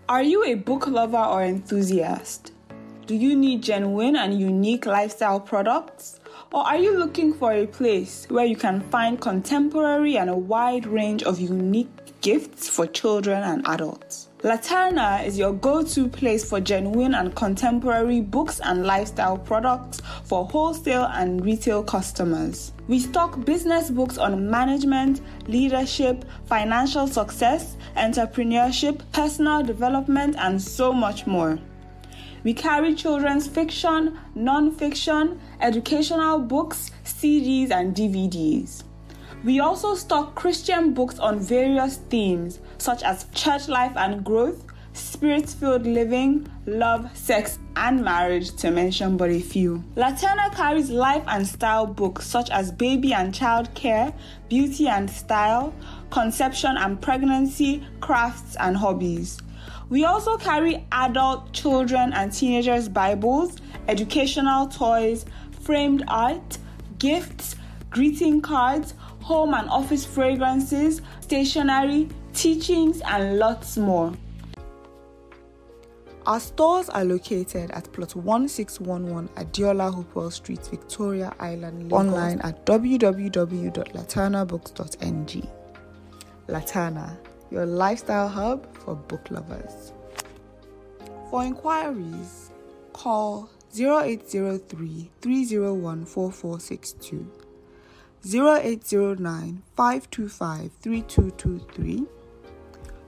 Are you a book lover or enthusiast? Do you need genuine and unique lifestyle products? Or are you looking for a place where you can find contemporary and a wide range of unique gifts for children and adults? Laterna is your go-to place for genuine and contemporary books and lifestyle products for wholesale and retail customers. We stock business books on management, leadership, financial success, entrepreneurship, personal development, and so much more. We carry children's fiction, non-fiction, educational books, CDs, and DVDs. We also stock Christian books on various themes, such as church life and growth, spirit-filled living, love, sex, and marriage, to mention but a few. Laterna carries life and style books such as baby and child care, beauty and style, conception and pregnancy, crafts, and hobbies. We also carry adult, children, and teenagers' Bibles, educational toys, framed art, gifts, greeting cards, home and office fragrances, stationery, teachings, and lots more. Our stores are located at plot 1611 Adiola Hopewell Street, Victoria Island, Lagos. Online at www.laternabooks.ng. Laterna, your lifestyle hub for book lovers. For inquiries, call 0803 301 4462, 0809 525 3223,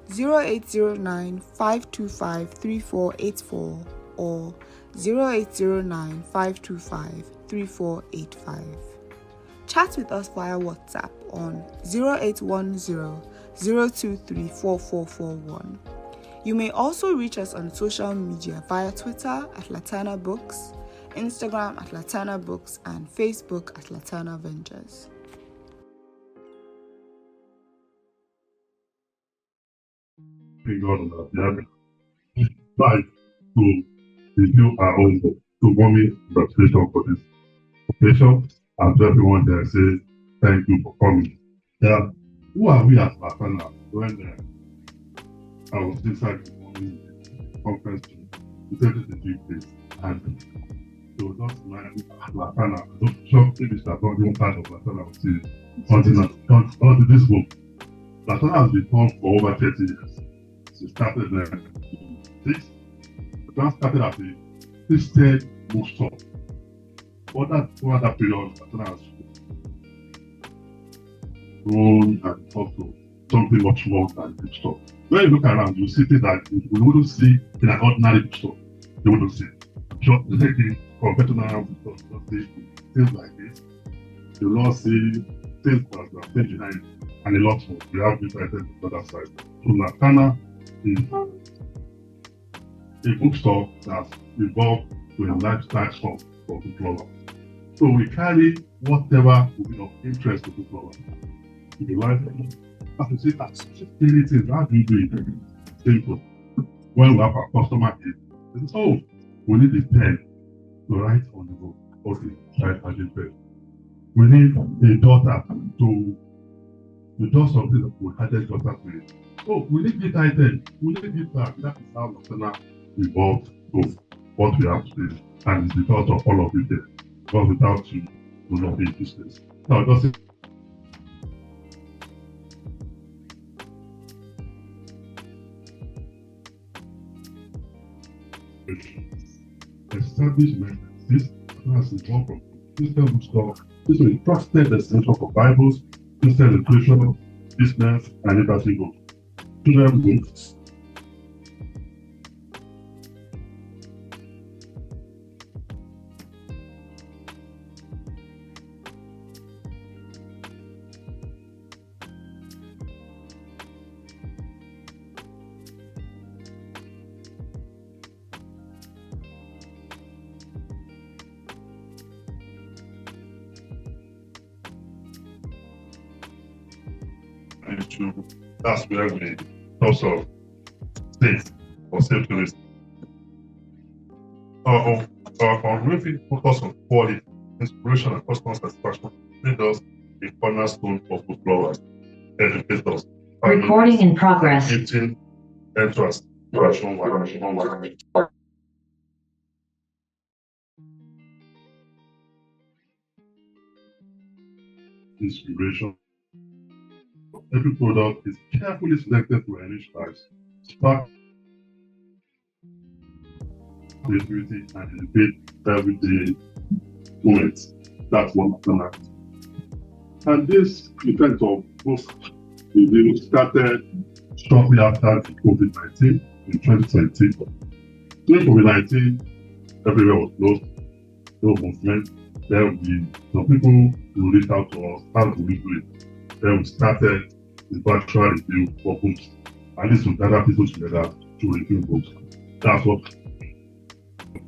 0809 525 3484, or 0809 525 3485. Chat with us via WhatsApp on 0810 023 4441. You may also reach us on social media via Twitter at Laterna Books, Instagram at Laterna Books, and Facebook at LaternaVentures. God on our behalf. Like to review our own book. So, mommy, congratulations for this occasion. And to everyone there, say thank you for coming. Yeah, who are we as Laterna? When I was inside the morning conference, we said it's a big place, and it was not like Laterna. Don't shock English that not even part of Laterna until this book. Laterna has been on for over 30 years. She started in 6. The plan started as a Christian bookstore. Over that period, Laterna has grown and also something much more than a bookstore. When you look around, you see things that you wouldn't see in an ordinary bookstore. You wouldn't see. I'm sure the conventional bookstores don't see things like this. You will not see things that are things behind, and a lot more. We have different items on the other side. So Laterna is a bookstore that's evolved to a lifestyle store for book lovers. So we carry whatever will be of interest to book lovers. If you like, as you see, that's things. How do you do it? Simple. When we have our customer in, they say, oh, we need a pen to write on the book. Okay, write on the pen. We need a daughter to do something that we had a daughter to it. Oh, we need this item. We need this bag. That is how Laterna evolved to what we have today. And it's because of all of it there. Because without you, we will not be in business. Now, just establishment. This has evolved from Christian bookstore. This is a trusted destination for Bibles, Christian literature, business, and liberty books. Children books. That's where we also stay or safe to listen. Our unwavering focus on quality, inspiration, and customer satisfaction made us a cornerstone for book lovers, educators, recording in progress, gifting entrance, Inspiration. Every product is carefully selected to enrich lives, spark creativity, and elevate everyday moments. That's one Laterna. And this event of book review started shortly after the COVID-19 in 2020. During COVID-19, everywhere was closed, no movement. Then some people will reach out to us, how do we do it? Then we started the virtual review for books. And this will gather people together to review books. That's what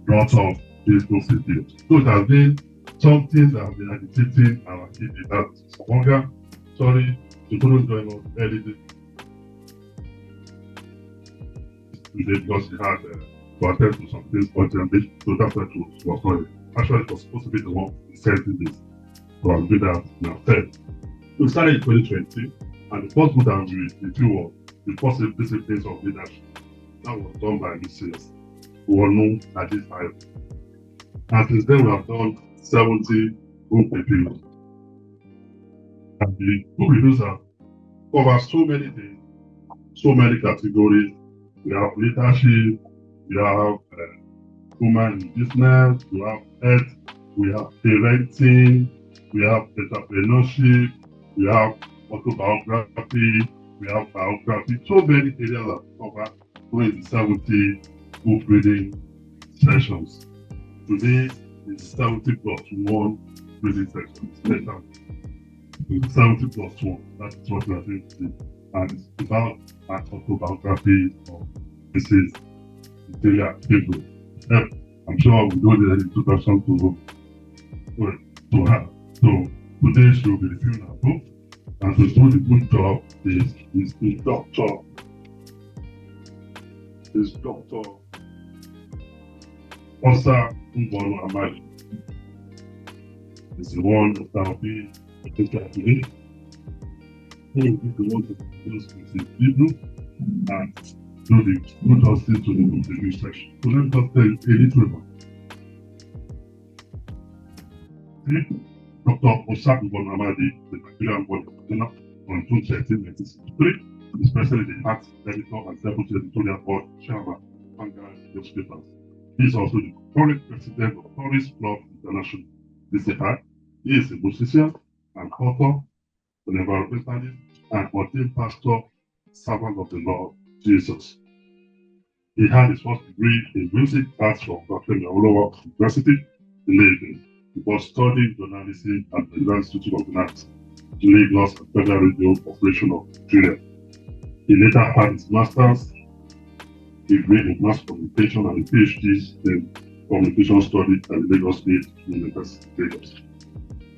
brought up this book review. So it has been something that has been agitating our kids that longer. Sorry, to couldn't join us early today because he had to attend to some things urgently. So that's why it was not. Actually, it was supposed to be the one sending this. So I'll do that now. We started in 2020, and the first book that we reviewed was The Positive Disciplines of Leadership. That was done by Mrs. Wonu at this time. And since then, we have done 70 book reviews. And the book reviews have covered so many things, so many categories. We have leadership, we have women in business, we have health, we have parenting, we have entrepreneurship, we have autobiography, we have biography, so many areas that cover during the 70 book reading sessions. Today is 70 plus 1 reading session. It's 70 plus 1, that's what we are doing today. And it's about an autobiography of Mrs. Cecilia Ibru. I'm sure we don't need any introduction to her. So today she will be reviewing her book, and to do the good job is Dr. Osa Mbonu Amadi. Is the one that will be today. He will be the one to introduce Mrs. Ibru and do the good justice to the book review section. So let me just tell you a little about Dr. Osa Mbonu Amadi, the Nigerian born in Laterna on June 13, 1963, is presently the art editor and deputy editorial board chairman of Vanguard newspapers. He is also the current president of Tourist Club International. He is a musician, an author, an environmentalist, and ordained pastor, servant of the Lord Jesus. He had his first degree in music arts from Laterna University in Lagos. He was studying journalism at the University Institute of Finance, Lagos and Federal Radio Corporation of Nigeria. He later had his master's degree in mass communication and a PhD in communication studies at the Lagos State University, Lagos.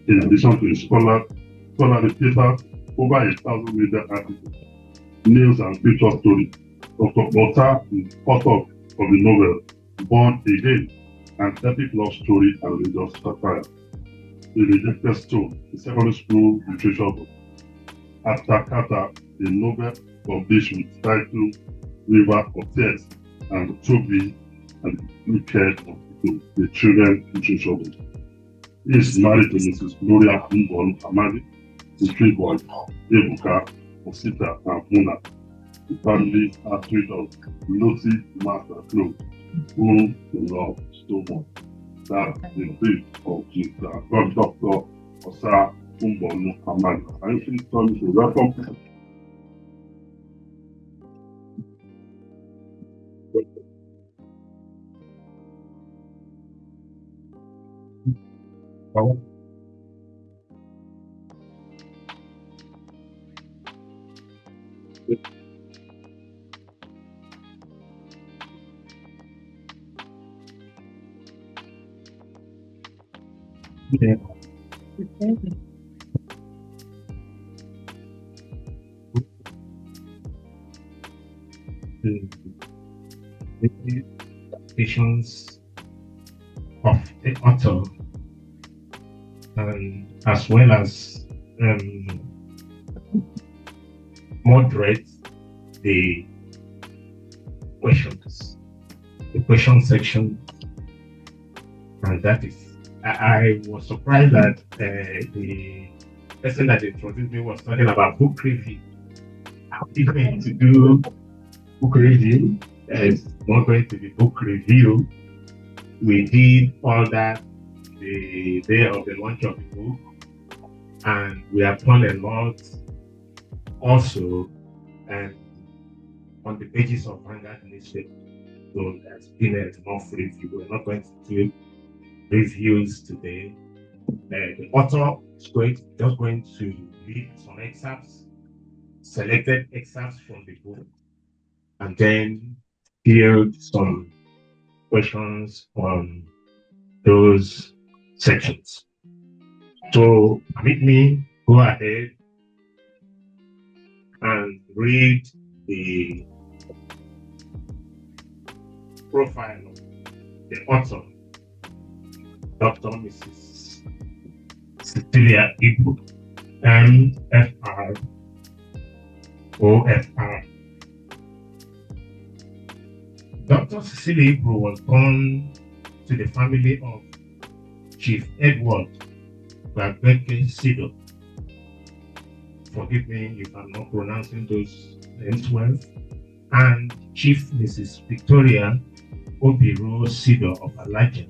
In addition to his scholarly papers, over 1,000 media articles, news and feature stories, Dr. Osa is author of the novel Born Again, an epic love story and religious satire. The Rejected Stone, a secondary school literature book. Atakata, a novel published with title River of Tears, and Toby and the Wicked of the children literature book. He is married to Mrs. Gloria Mbonu Amadi, his three boys, Ebuka, Osita, and Muna. The family has 3 dogs, Loti, Master, Flo, whom they love so much. That's the brief of Dr. Osa Mbonu Amadi. Can you please tell me to welcome? Yeah. The visions of the author, and as well as moderate the questions, the question section, and that is. I was surprised that the person that introduced me was talking about book review. I'm going to do book review. It's not going to be book review. We did all that the day of the launch of the book, and we have done a lot also and on the pages of Vanguard newspaper. So there's been enough review. We're not going to do reviews today. The author is just going to read some excerpts, selected excerpts from the book, and then field some questions on those sections. So permit me go ahead and read the profile of the author, Dr. Mrs. Cecilia Ibru, MFR, OFR. Dr. Cecilia Ibru was born to the family of Chief Edward Babeke Sido. Forgive me if I'm not pronouncing those names well. And Chief Mrs. Victoria Obiru Sido of Alaja.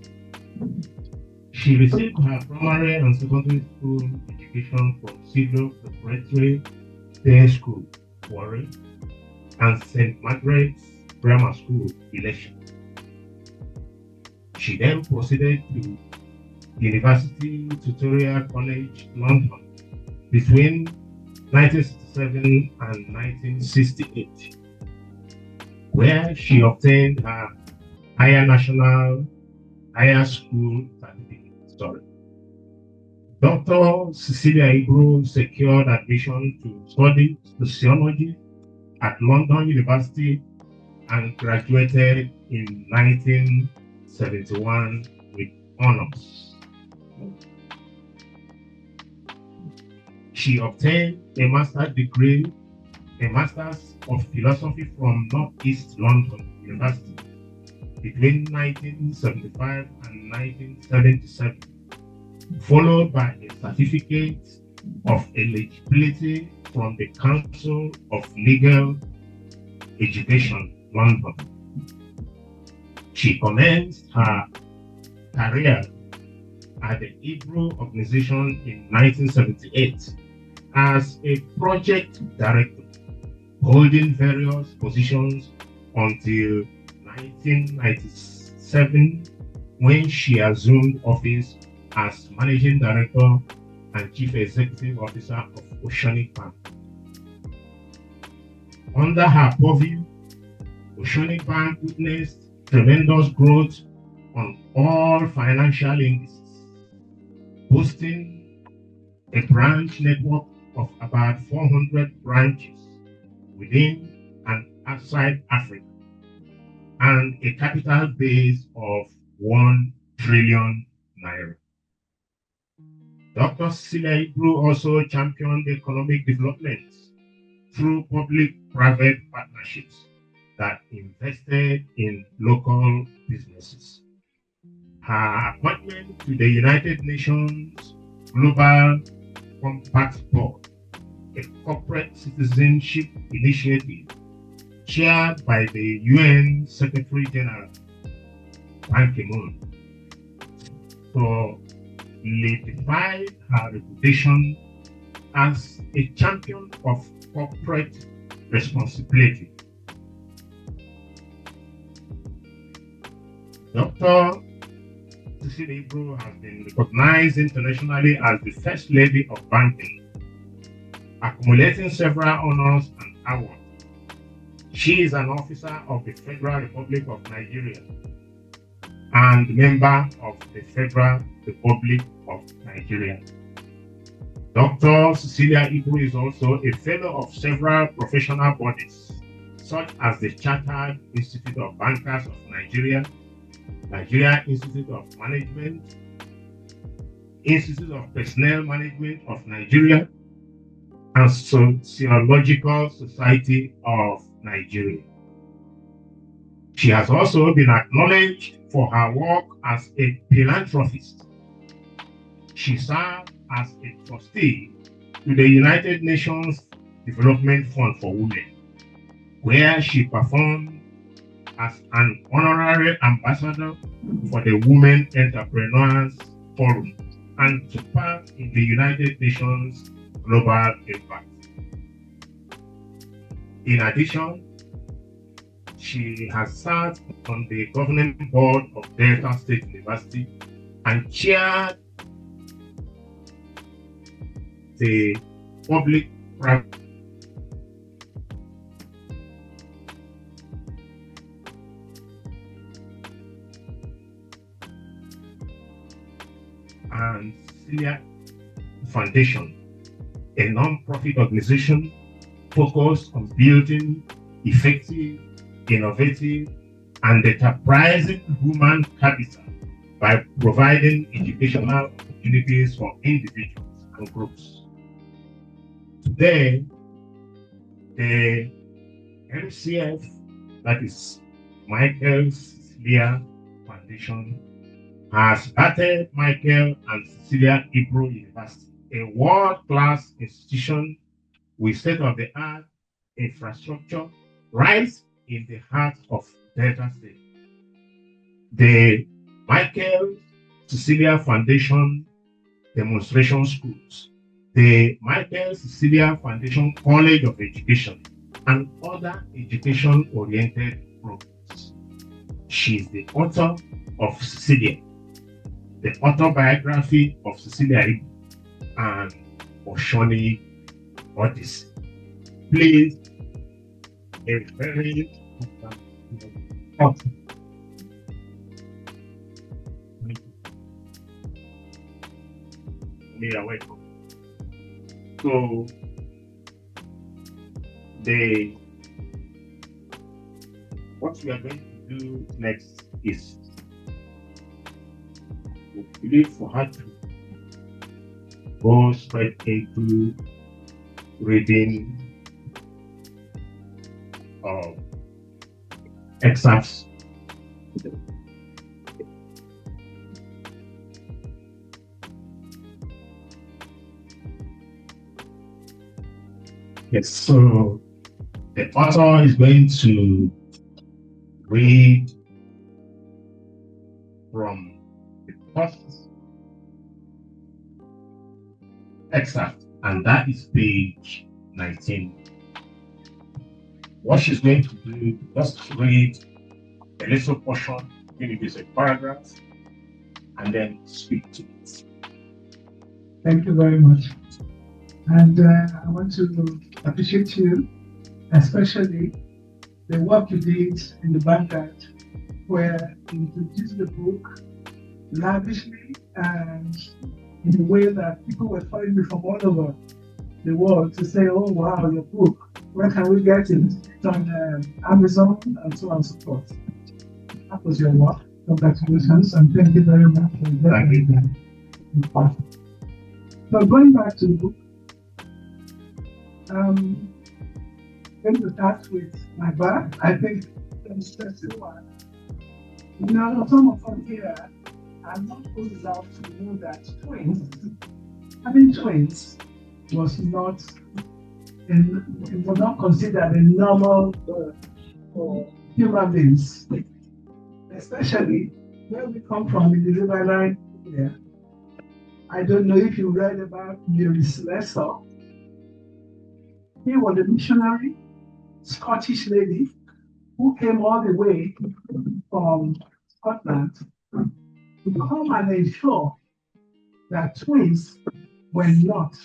She received her primary and secondary school education from Sido Preparatory Day School, Warri, and St. Margaret's Grammar School, Election. She then proceeded to University Tutorial College, London, between 1967 and 1968, where she obtained her higher school certificate. Dr. Cecilia Ibru secured admission to study sociology at London University and graduated in 1971 with honors. She obtained a master's degree, a Master's of Philosophy from Northeast London University between 1975 and 1977, followed by a certificate of eligibility from the Council of Legal Education, London. She commenced her career at the Ibru organization in 1978 as a project director, holding various positions until 1997, when she assumed office as managing director and chief executive officer of Oceanic Bank. Under her purview, Oceanic Bank witnessed tremendous growth on all financial indices, boasting a branch network of about 400 branches within and outside Africa, and a capital base of 1 trillion naira. Dr. Cecilia Ibru also championed economic development through public-private partnerships that invested in local businesses. Her appointment to the United Nations Global Compact Board, a corporate citizenship initiative chaired by the UN Secretary General Ban Ki-moon, solidified her reputation as a champion of corporate responsibility. Dr. Cecilia Ibru has been recognized internationally as the First Lady of Banking, accumulating several honors and awards. She is an officer of the Federal Republic of Nigeria and member of the Federal Republic of Nigeria. Dr. Cecilia Ibru is also a fellow of several professional bodies, such as the Chartered Institute of Bankers of Nigeria, Nigeria Institute of Management, Institute of Personnel Management of Nigeria, and Sociological Society of Nigeria. She has also been acknowledged for her work as a philanthropist. She served as a trustee to the United Nations Development Fund for Women, where she performed as an honorary ambassador for the Women Entrepreneurs Forum and took part in the United Nations Global Impact. In addition, she has sat on the governing board of Delta State University and chaired the public-private and Cecilia Foundation, a non-profit organization focused on building effective, innovative, and enterprising human capital by providing educational opportunities for individuals and groups. Today, the MCF, that is Michael Cecilia Foundation, has started Michael and Cecilia Ibru University, a world-class institution with state-of-the-art infrastructure right in the heart of Delta State. The Michael Cecilia Foundation demonstration schools, the Michael Cecilia Foundation College of Education, and other education-oriented programs. She is the author of Cecilia, the Autobiography of Cecilia Ibru, and Oceanic Odyssey. Please, a very welcome. So, what we are going to do next is we believe for her to go straight into reading excerpts. Yes, so the author is going to read from the first excerpt, and that is page 19. What she's going to do, just read a little portion, maybe it's a paragraph, and then speak to it. Thank you very much. And I want to appreciate you, especially the work you did in the Vanguard, where you introduced the book lavishly and in a way that people were following me from all over the world to say, oh wow, your book, where can we get it? It's on Amazon and so on and so forth. That was your work. Congratulations and thank you very much for that. So going back to the book, I'm going to start with my birth. I think it's just one. You know, some of us here are not old enough to know that having twins was not considered a normal for human beings, especially where we come from in the riverine area. I don't know if you read about Mary Slessor. He was a missionary, Scottish lady, who came all the way from Scotland to come and ensure that twins were not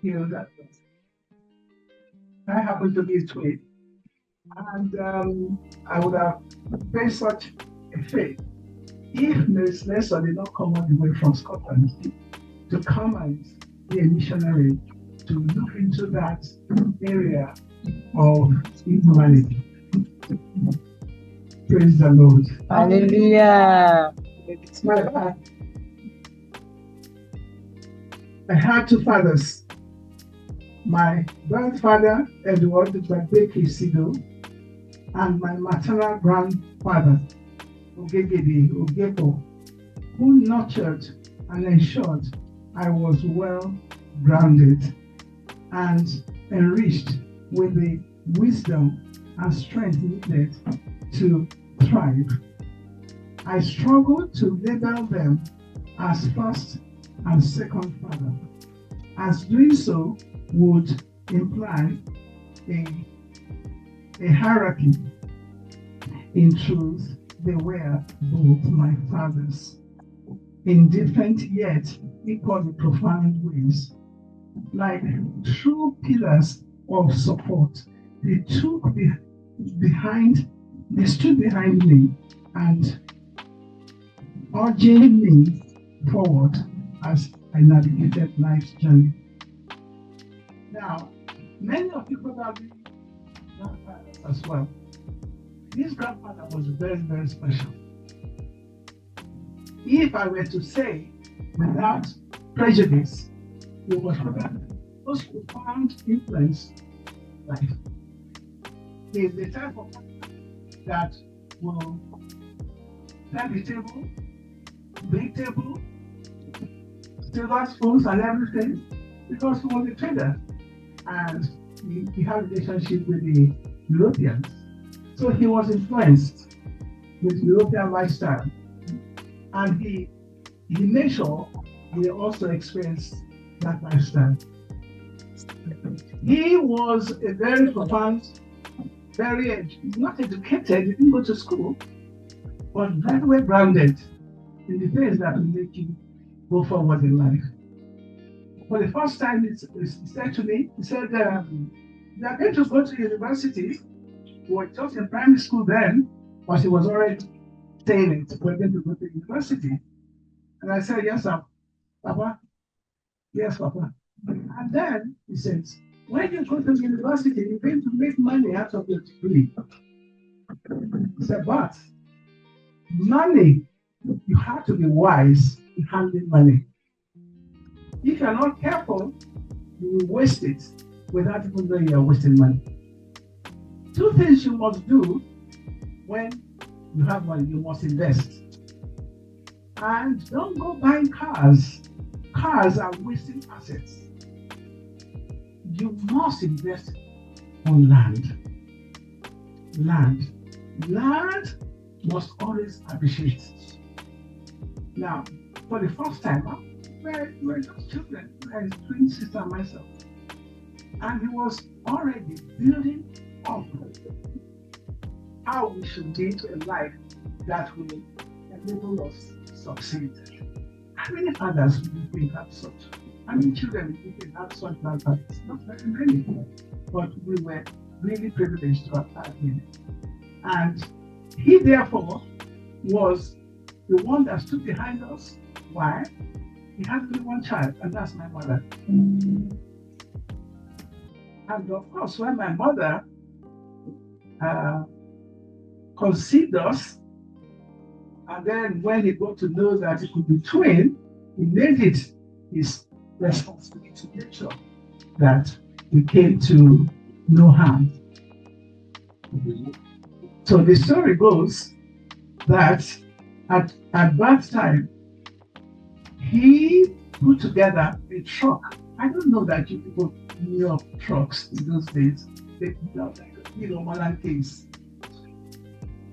killed at birth. I happen to be a twin, and I would have faced such a fate if Mary Slessor did not come all the way from Scotland to come and be a missionary to look into that area of humanity. Praise the Lord. Hallelujah. I had two fathers. My grandfather, Edward Badbeki Sido, and my maternal grandfather, Ogepo, who nurtured and ensured I was well grounded and enriched with the wisdom and strength needed to thrive. I struggled to label them as first and second father, as doing so would imply a hierarchy. In truth, they were both my fathers, in different yet equally profound ways. Like true pillars of support, they stood behind me and urging me forward as I navigated life's journey. Now, many of you probably grandfathers as well. This grandfather was very, very special. If I were to say without prejudice, he was probably the most profound influence in life. He is the type of person that will set the table, big table, silver spoons and everything, because he was a trader and he had a relationship with the Europeans. So he was influenced with European lifestyle. And he made sure he also experienced that lifestyle. He was a very profound, not educated, he didn't go to school, but very well grounded in the things that will make you go forward in life. For the first time, he said to me, he said, they are going to go to university. We were just in primary school then, but he was already saying it, we're going to go to university. And I said, yes, sir, Papa. Yes, Papa. And then he says, when you go to university, you're going to make money out of your degree. He said, but money, you have to be wise in handling money. If you're not careful, you will waste it without even knowing you're wasting money. Two things you must do when you have money: you must invest. And don't go buying cars. Cars are wasting assets. You must invest on land. Land must always appreciate. Now, for the first time, we're just children, and twin sister and myself. And he was already building up how we should live a life that will enable us to succeed. How many fathers do you think have such? How many children do you think have such grandfathers? Not very many, but we were really privileged to have had him. And he therefore was the one that stood behind us. Why? He had only one child, and that's my mother. And of course, when my mother conceived us, and then when he got to know that he could be twin, he made it his responsibility to make sure that we came to no harm. So the story goes that at that time, he put together a truck. I don't know that you people knew of trucks in those days. They modern case,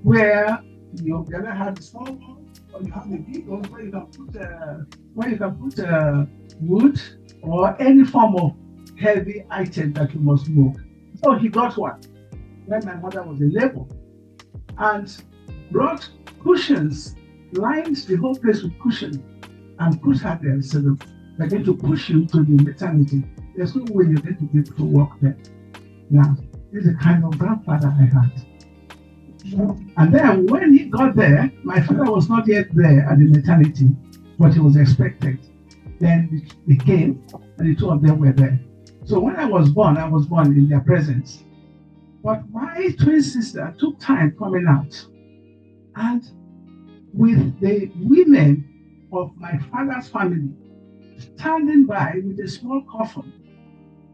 where you either have a small one or you have a big one where you can put wood or any form of heavy item that you must move. So he got one when my mother was in labor and brought cushions, lined the whole place with cushions, and put her there. So they're going to push you to the maternity. There's no way you're going to be able to walk there. Now, this is the kind of grandfather I had. And then when he got there, my father was not yet there at the maternity, but he was expected. Then he came, and the two of them were there. So when I was born in their presence. But my twin sister took time coming out. And with the women of my father's family standing by with a small coffin,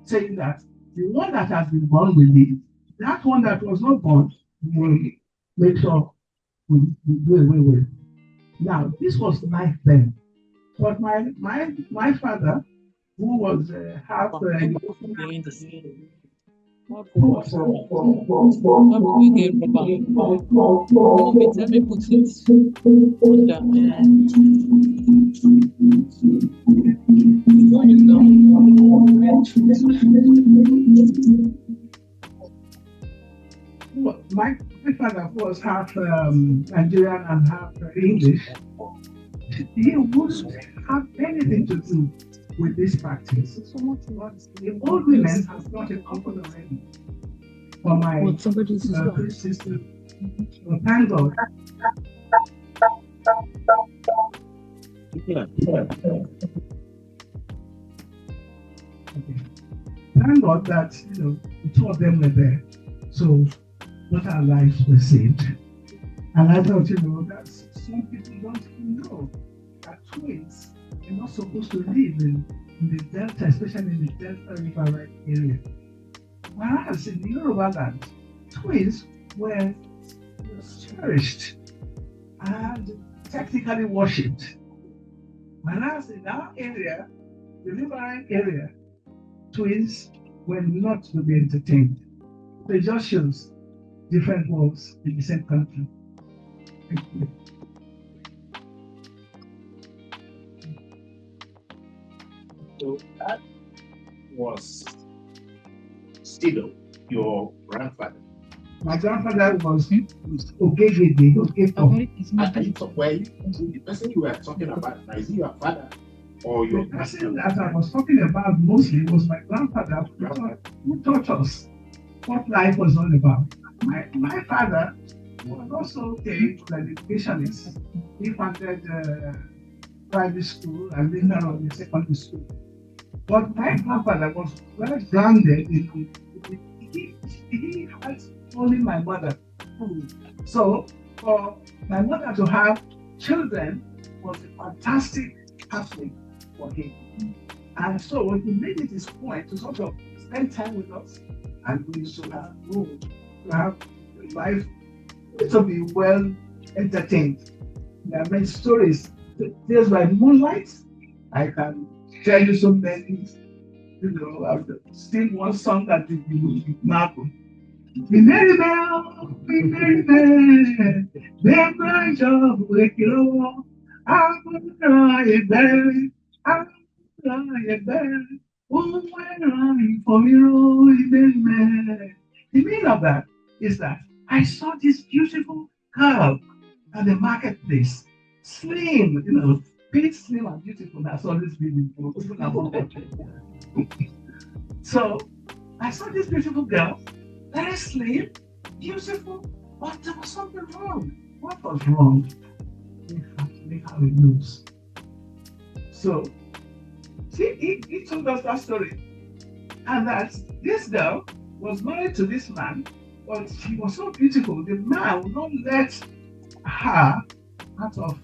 saying that the one that has been born will live, that one that was not born will make sure we do away with. Now, this was life then. But my father, who was half my father was half Nigerian and half English. He wouldn't have anything to do with this practice. The old women have got a couple already for my three sisters. So thank God. Okay. Thank God that the two of them were there. So what our lives were saved. And I thought, that some people don't even know that twins are not supposed to live in the Delta, especially in the Delta River area. Whereas in the Yoruba land, twins were cherished and technically worshipped. Whereas in our area, the riverine area, twins were not to be entertained. So it just shows different worlds in the same country. Thank you. So that was still your grandfather. My grandfather was Ogegede. The person you were talking about, is he your father or your person that I was talking about mostly was my grandfather who taught us what life was all about. My father was also an educationist. He founded private school and later on the secondary school. But my grandfather was very grounded in he had only my mother. So for my mother to have children was a fantastic happening for him. And so he made it his point to sort of spend time with us, and we used to have room to have life to be well entertained. There are many stories. There's by moonlight. I can tell you so many. I've sing one song that is Marco. We merry bell, them branch of Wicklow. I'm a berry, I'm a berry. Oh, when for me, the meaning of that is that I saw this beautiful girl at the marketplace, slim, big, slim, and beautiful. That's always been So I saw this beautiful girl, very slim, beautiful, but there was something wrong. What was wrong? We had to make how it looks. So, see, he told us that story. And that this girl was married to this man, but she was so beautiful. The man would not let her out of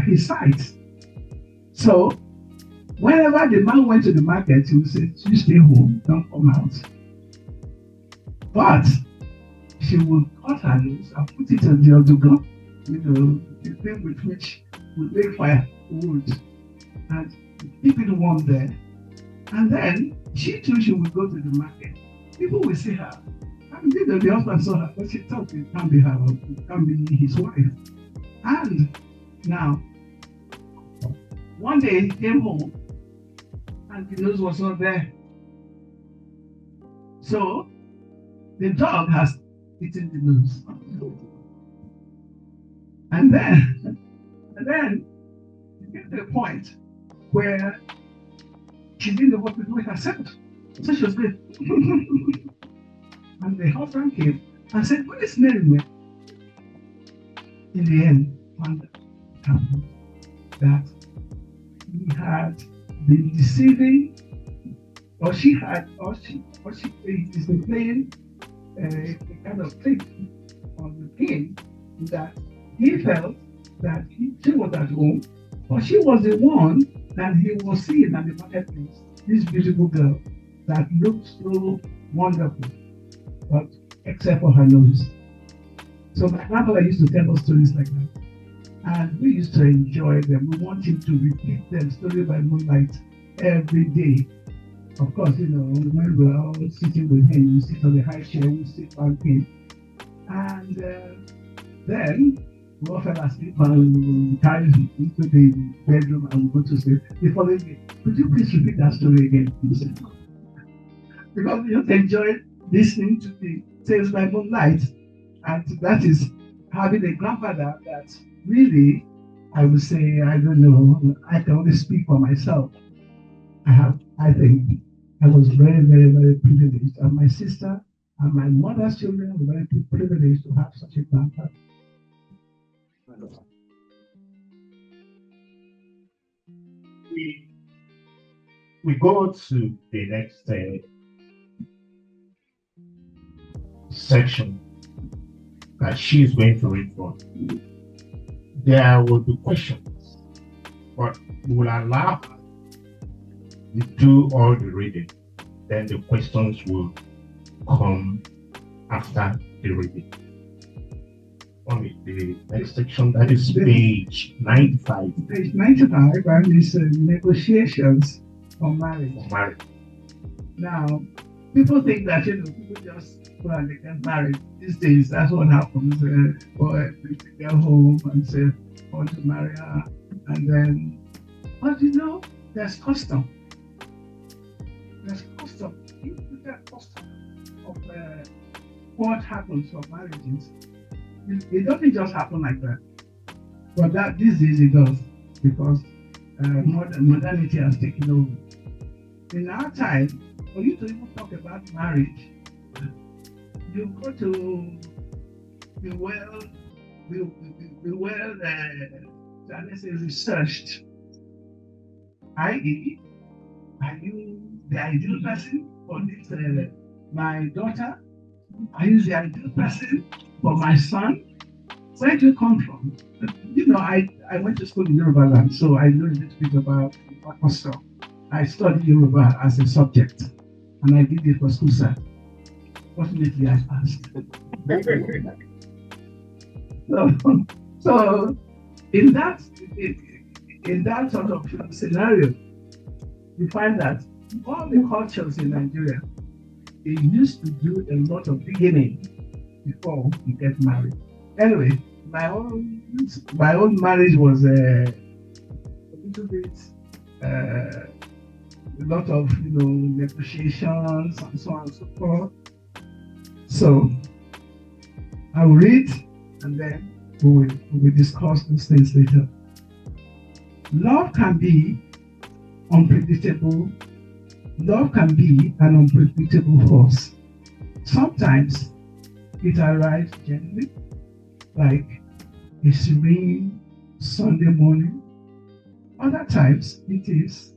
his sight. So, whenever the man went to the market, he would say, "You stay home, don't come out." But she would cut her nose and put it on the odogon, the thing with which we make fire, wood, and keep it warm there. And then she would go to the market. People will see her. And the husband saw her, but she thought it can't be her, it can't be his wife. And now, one day he came home and the nose was not there. So the dog has eaten the nose. And then it came to a point where she didn't know what to do with herself. So she was good. And the husband came and said, "What is Mary?" In the end, found that he had been deceiving, or she is playing a kind of trick on him, that he felt that she was at home, but she was the one that he was seeing at the marketplace, this beautiful girl that looked so wonderful, but except for her nose. So my grandmother used to tell us stories like that. And we used to enjoy them. We want him to repeat them story by moonlight every day. Of course, when we're all sitting with him, we sit on the high chair, we sit banking. And then we all fell asleep and we carry him into the bedroom and we go to sleep. The following day, could you please repeat that story again, please? Because we just enjoy listening to the tales by moonlight. And that is having a grandfather that really, I would say, I don't know, I can only speak for myself. I think I was very, very, very privileged. And my sister and my mother's children were very privileged to have such a grandfather. We go to the next section that she's going to read from. There will be questions, but we will allow her to do all the reading. Then the questions will come after the reading. On the next section, that is page 95. Page 95, and it's negotiations for marriage. Now, people think that people just go and they get married. These days, that's what happens. Or they get home and say, I want to marry her. And then, but there's custom. There's custom. You look at custom of what happens for marriages. It doesn't just happen like that. But that these days it does, because modernity has taken over. In our time, for you to even talk about marriage, you've got to be well, let's say, researched. I.e., are you the ideal person for this? My daughter? Are you the ideal person for my son? Where do you come from? I went to school in Yoruba land, so I know a little bit about Apostle. I studied Yoruba as a subject, and I did it for school sir. Fortunately, I passed. So in that sort of scenario, you find that all the cultures in Nigeria, they used to do a lot of beginning before you get married. Anyway, my own marriage was a little bit, a lot of negotiations and so on and so forth. So I will read and then we will discuss these things later. Love can be unpredictable. Love can be an unpredictable force. Sometimes it arrives gently, like a serene Sunday morning. Other times it is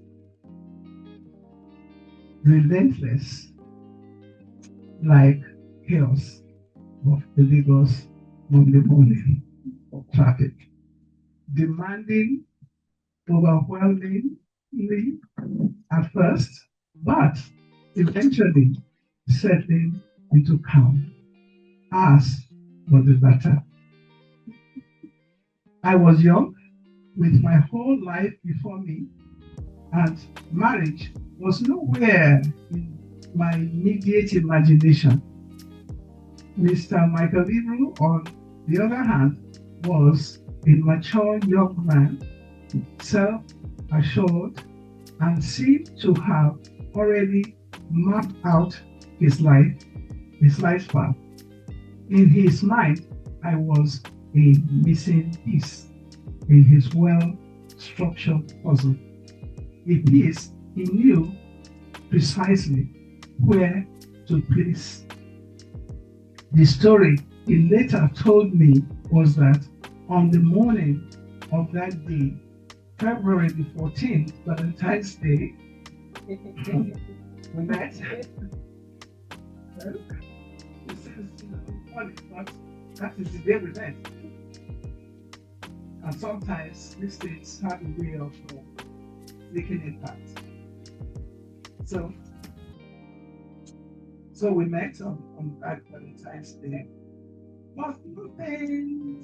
relentless, like chaos of the Lagos Monday morning of traffic, demanding, overwhelmingly at first, but eventually settling into calm, as was the latter. I was young, with my whole life before me, and marriage was nowhere in my immediate imagination. Mr. Michael Ibru, on the other hand, was a mature young man, self-assured, and seemed to have already mapped out his lifespan. In his mind, I was a missing piece in his well-structured puzzle. A piece he knew precisely where to place. The story he later told me was that on the morning of that day, February the 14th, Valentine's Day, we met. That is the day we met. And sometimes these things have a way of making impact. So So we met on that Valentine's Day. But nothing,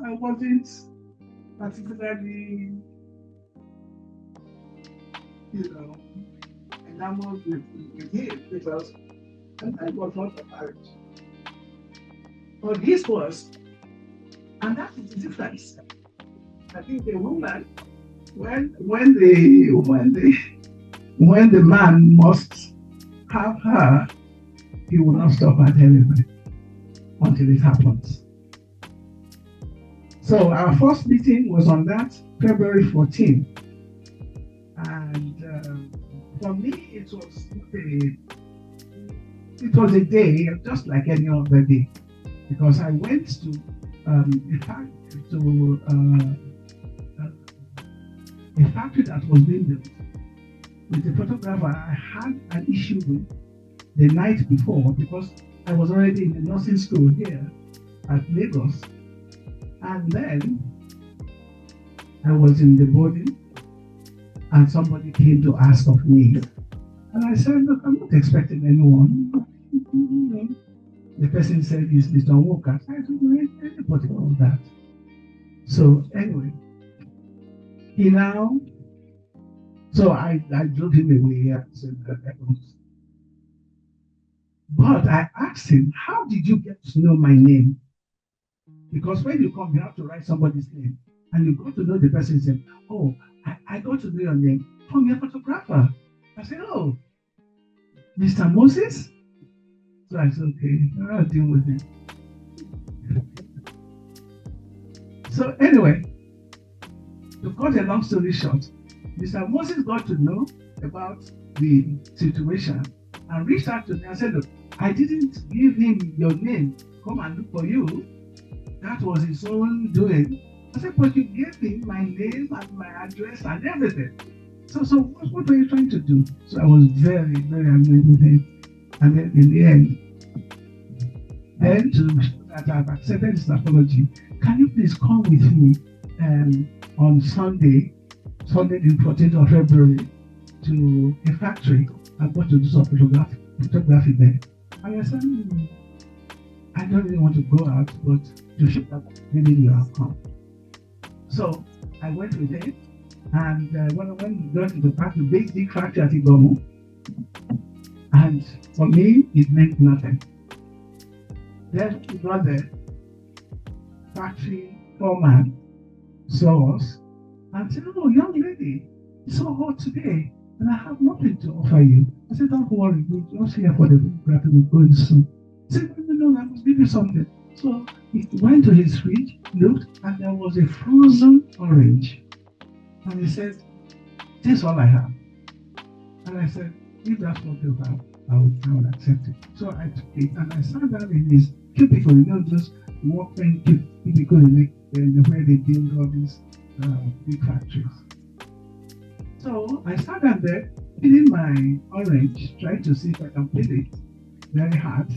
I wasn't particularly, enamored with him because I was not married. But this was, and that is the difference. I think the woman, when the man must have her, he will not stop at anything until it happens. So our first meeting was on that February 14th. And for me, it was a day just like any other day, because I went to a factory that was being built with the photographer I had an issue with the night before, because I was already in the nursing school here at Lagos. And then I was in the boarding and somebody came to ask of me. And I said, look, I'm not expecting anyone. The person said, it's Mr. Walker. I don't know anybody about that. So anyway, so I drove him away and said, but I asked him, how did you get to know my name? Because when you come, you have to write somebody's name. And you got to know the person's name. Oh, I got to know your name from your photographer. I said, oh, Mr. Moses? So I said, okay, I'll deal with it. So anyway, to cut a long story short, Mr. Moses got to know about the situation and reached out to me and said, look, I didn't give him your name. Come and look for you. That was his own doing. I said, but you gave him my name and my address and everything. So what were you trying to do? So I was very, very angry with him. And then in the end, then to show that I've accepted his apology, can you please come with me on Sunday the 14th of February, to a factory? I've got to do some photography there. And I said, I don't really want to go out, but to show that maybe you have come. So I went with him, and when we got to the factory, big factory at Igomu, and for me, it meant nothing. Then we got the factory foreman saw us and said, oh, young lady, it's so hot today, and I have nothing to offer you. I said, don't worry, we're just here for the photography, we're going soon. He said, no, I must give you something. So he went to his fridge, looked, and there was a frozen orange. And he said, this is all I have. And I said, if that's what you have, I would accept it. So I took it and I sat down in his cubicle, just walking cubicle in where they build all these big factories. So I sat down there, peeling my orange, trying to see if I can peel it very hard.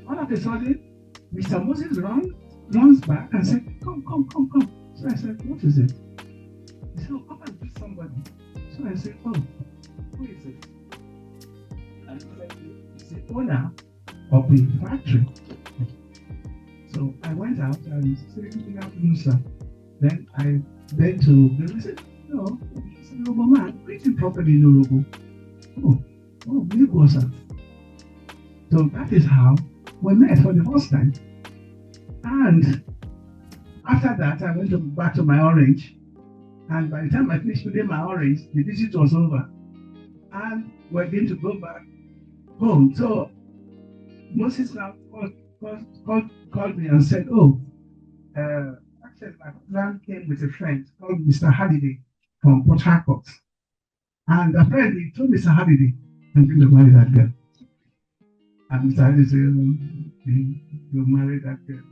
All of a sudden, Mr. Moses runs back and said, come. So I said, what is it? He said, oh, come and meet somebody. So I said, oh, who is it? And he said, he's the owner of the factory. So I went out and said, good afternoon, sir. Then I went to him and said, no, he's a Robo man, greeting properly in Robo. Oh, beautiful, sir. So that is how we met for the first time. And after that, I went back to my orange. And by the time I finished peeling my orange, the visit was over. And we're going to go back home. So Moses now called me and said, oh, actually my friend came with a friend called Mr. Halliday from Port Harcourt. And apparently he told Mr. Halliday, I'm going to marry that girl. And Mr. Halliday said, you marry that girl.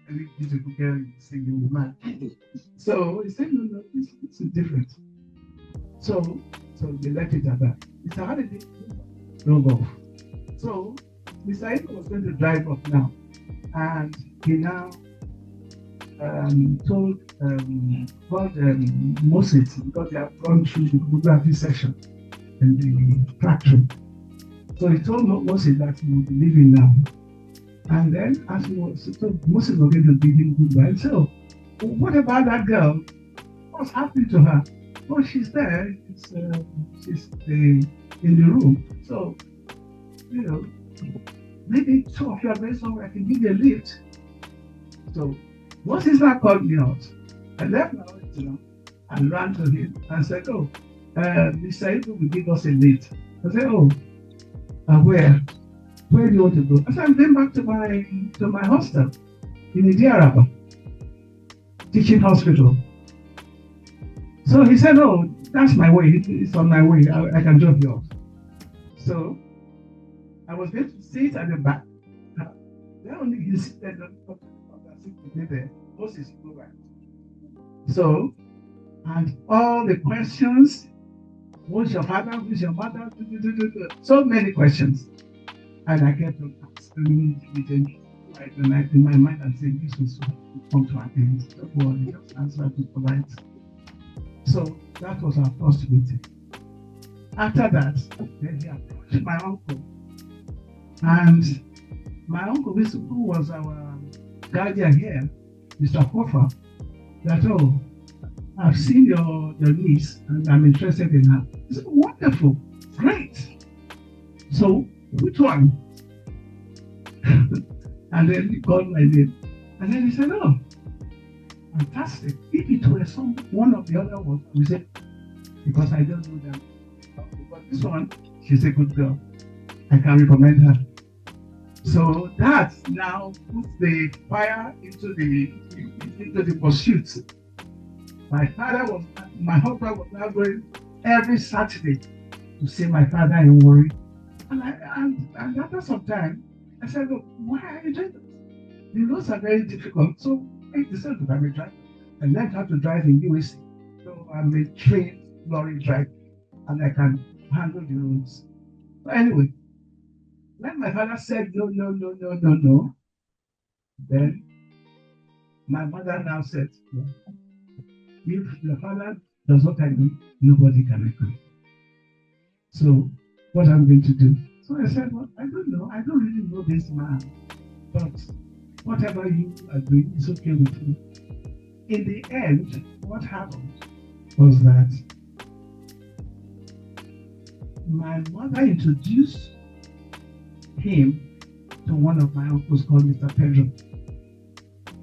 Every beautiful girl you see, you will marry. So he said, no, this is different. So they left it at that. Mr. Halliday drove off. So Mr. Ibru was going to drive off now. And he now called Moses, because they have gone through the photography session in the factory. So he told Moses that he would be leaving now. And then as he told Moses was going to bid him goodbye. So what about that girl? What's happening to her? Oh, she's there. She's in the room. So, maybe two of you are going somewhere. I can give you a lift. So Moses now called me out. I left my house, and ran to him and said, "Oh, Mr. Ibru will give us a lift." I said, "Oh, where? Where do you want to go?" I said, "I'm going back to my hostel in Idiaraba, teaching hospital." So he said, "Oh, that's my way. It's on my way. I can drop you off." So I was going to sit at the back. Then only he seated on the seat there. Moses go back. So, and all the questions, who's your father, who's your mother, so many questions. And I kept on asking in my mind and saying, this was come to an end. Don't worry, just answer to polite. So that was our first meeting. After that, then he approached my uncle. And my uncle, who was our guardian here, Mr. Kofa, that, "Oh, I've seen your niece and I'm interested in her." He said, "Wonderful, great. So which one?" And then he called my name. And then he said, "Oh, fantastic. If it were one of the other ones," we said, "Because I don't know them. But this one, she's a good girl. I can recommend her." So that now puts the fire into the pursuit. My husband was now going every Saturday to see my father in Warri. And after some time, I said, "Look, why are you doing this? The roads are very difficult." So I decided to become a driver. I learned how to drive in USA. So I'm a trained lorry driver and I can handle the roads. So anyway, when my father said no, then my mother now said, "If your father does not agree, nobody can agree. So what am I going to do?" So I said, "Well, I don't know. I don't really know this man. But whatever you agree is okay with me." In the end, what happened was that my mother introduced him to one of my uncles called Mr. Pedro.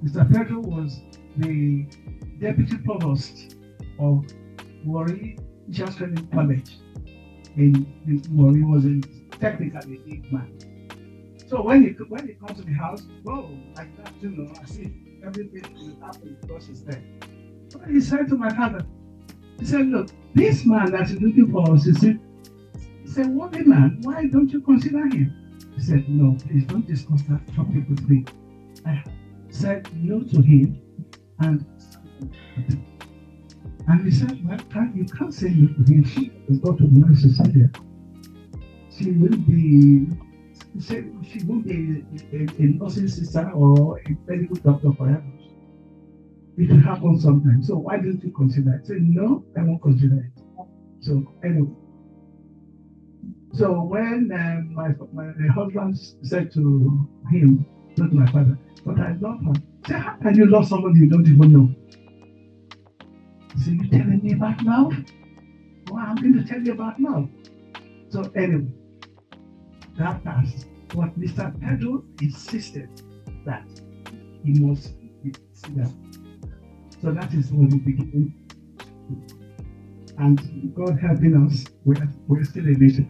Mr. Pedro was the deputy provost of Warri Teachers Training College in Warri. Was technically a big man. So when he comes to the house, whoa, like that, as if everything will happen because he's there. So he said to my father, he said, "Look, this man that is looking for us, he said, worthy man, why don't you consider him?" He said, "No, please don't discuss that topic with me. I said no to him, and he said, "Well, you can't say no to him. She has got to marry Cecilia. She will be a nursing sister or a medical doctor forever. It will happen sometime. So why don't you consider it?" I said, "No, I won't consider it." So anyway. So when my husband said to him, not my father, "But I love her." I said, "How can you love somebody you don't even know?" He said, "You telling me about love?" "Well, I'm going to tell you about love." So anyway, that passed. But Mr. Pedro insisted that he must be considered. So that is what we begin. And God helping us, we're still a nation.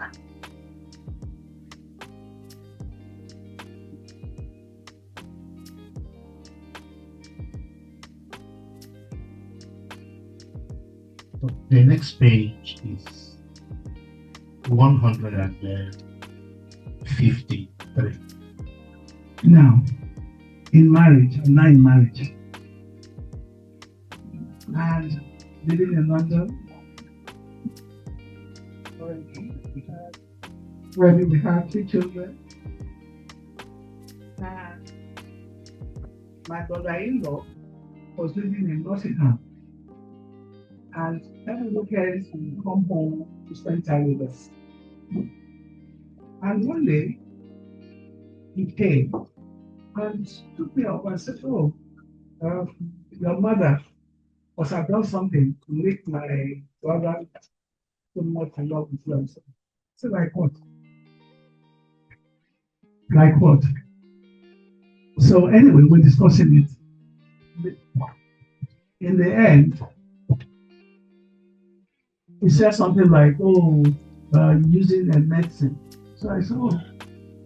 The next page is 153. Now, I'm now in marriage. And living in London. We had 3 children. And my brother-in-law was living in Nottingham. And every weekend we come home to spend time with us. And one day, he came and took me up and said, "Oh, your mother must have done something to make my brother so much in love with you." I said, "Like what? Like what?" So anyway, we're discussing it. In the end, he said something like, "Oh, using a medicine." So I said, "Oh,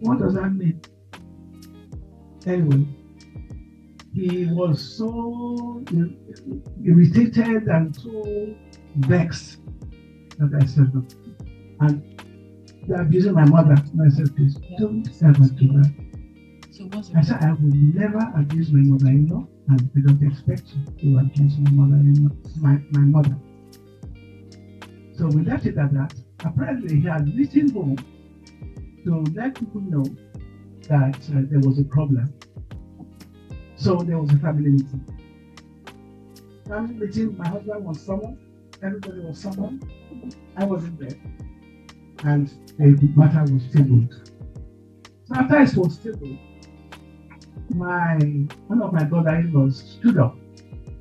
what does that mean?" Anyway, he was so irritated and so vexed that I said, "Look, and they're abusing my mother." And I said, "Please, don't ever do that." I said, "I will never abuse my mother-in-law, and I don't expect you to abuse my mother-in-law, my mother." So we left it at that. Apparently, he had written home to let people know that there was a problem. So there was a family meeting. Family meeting, my husband was summoned, everybody was summoned. I wasn't there. And the matter was tabled. So after it was tabled, one of my brother-in-laws stood up.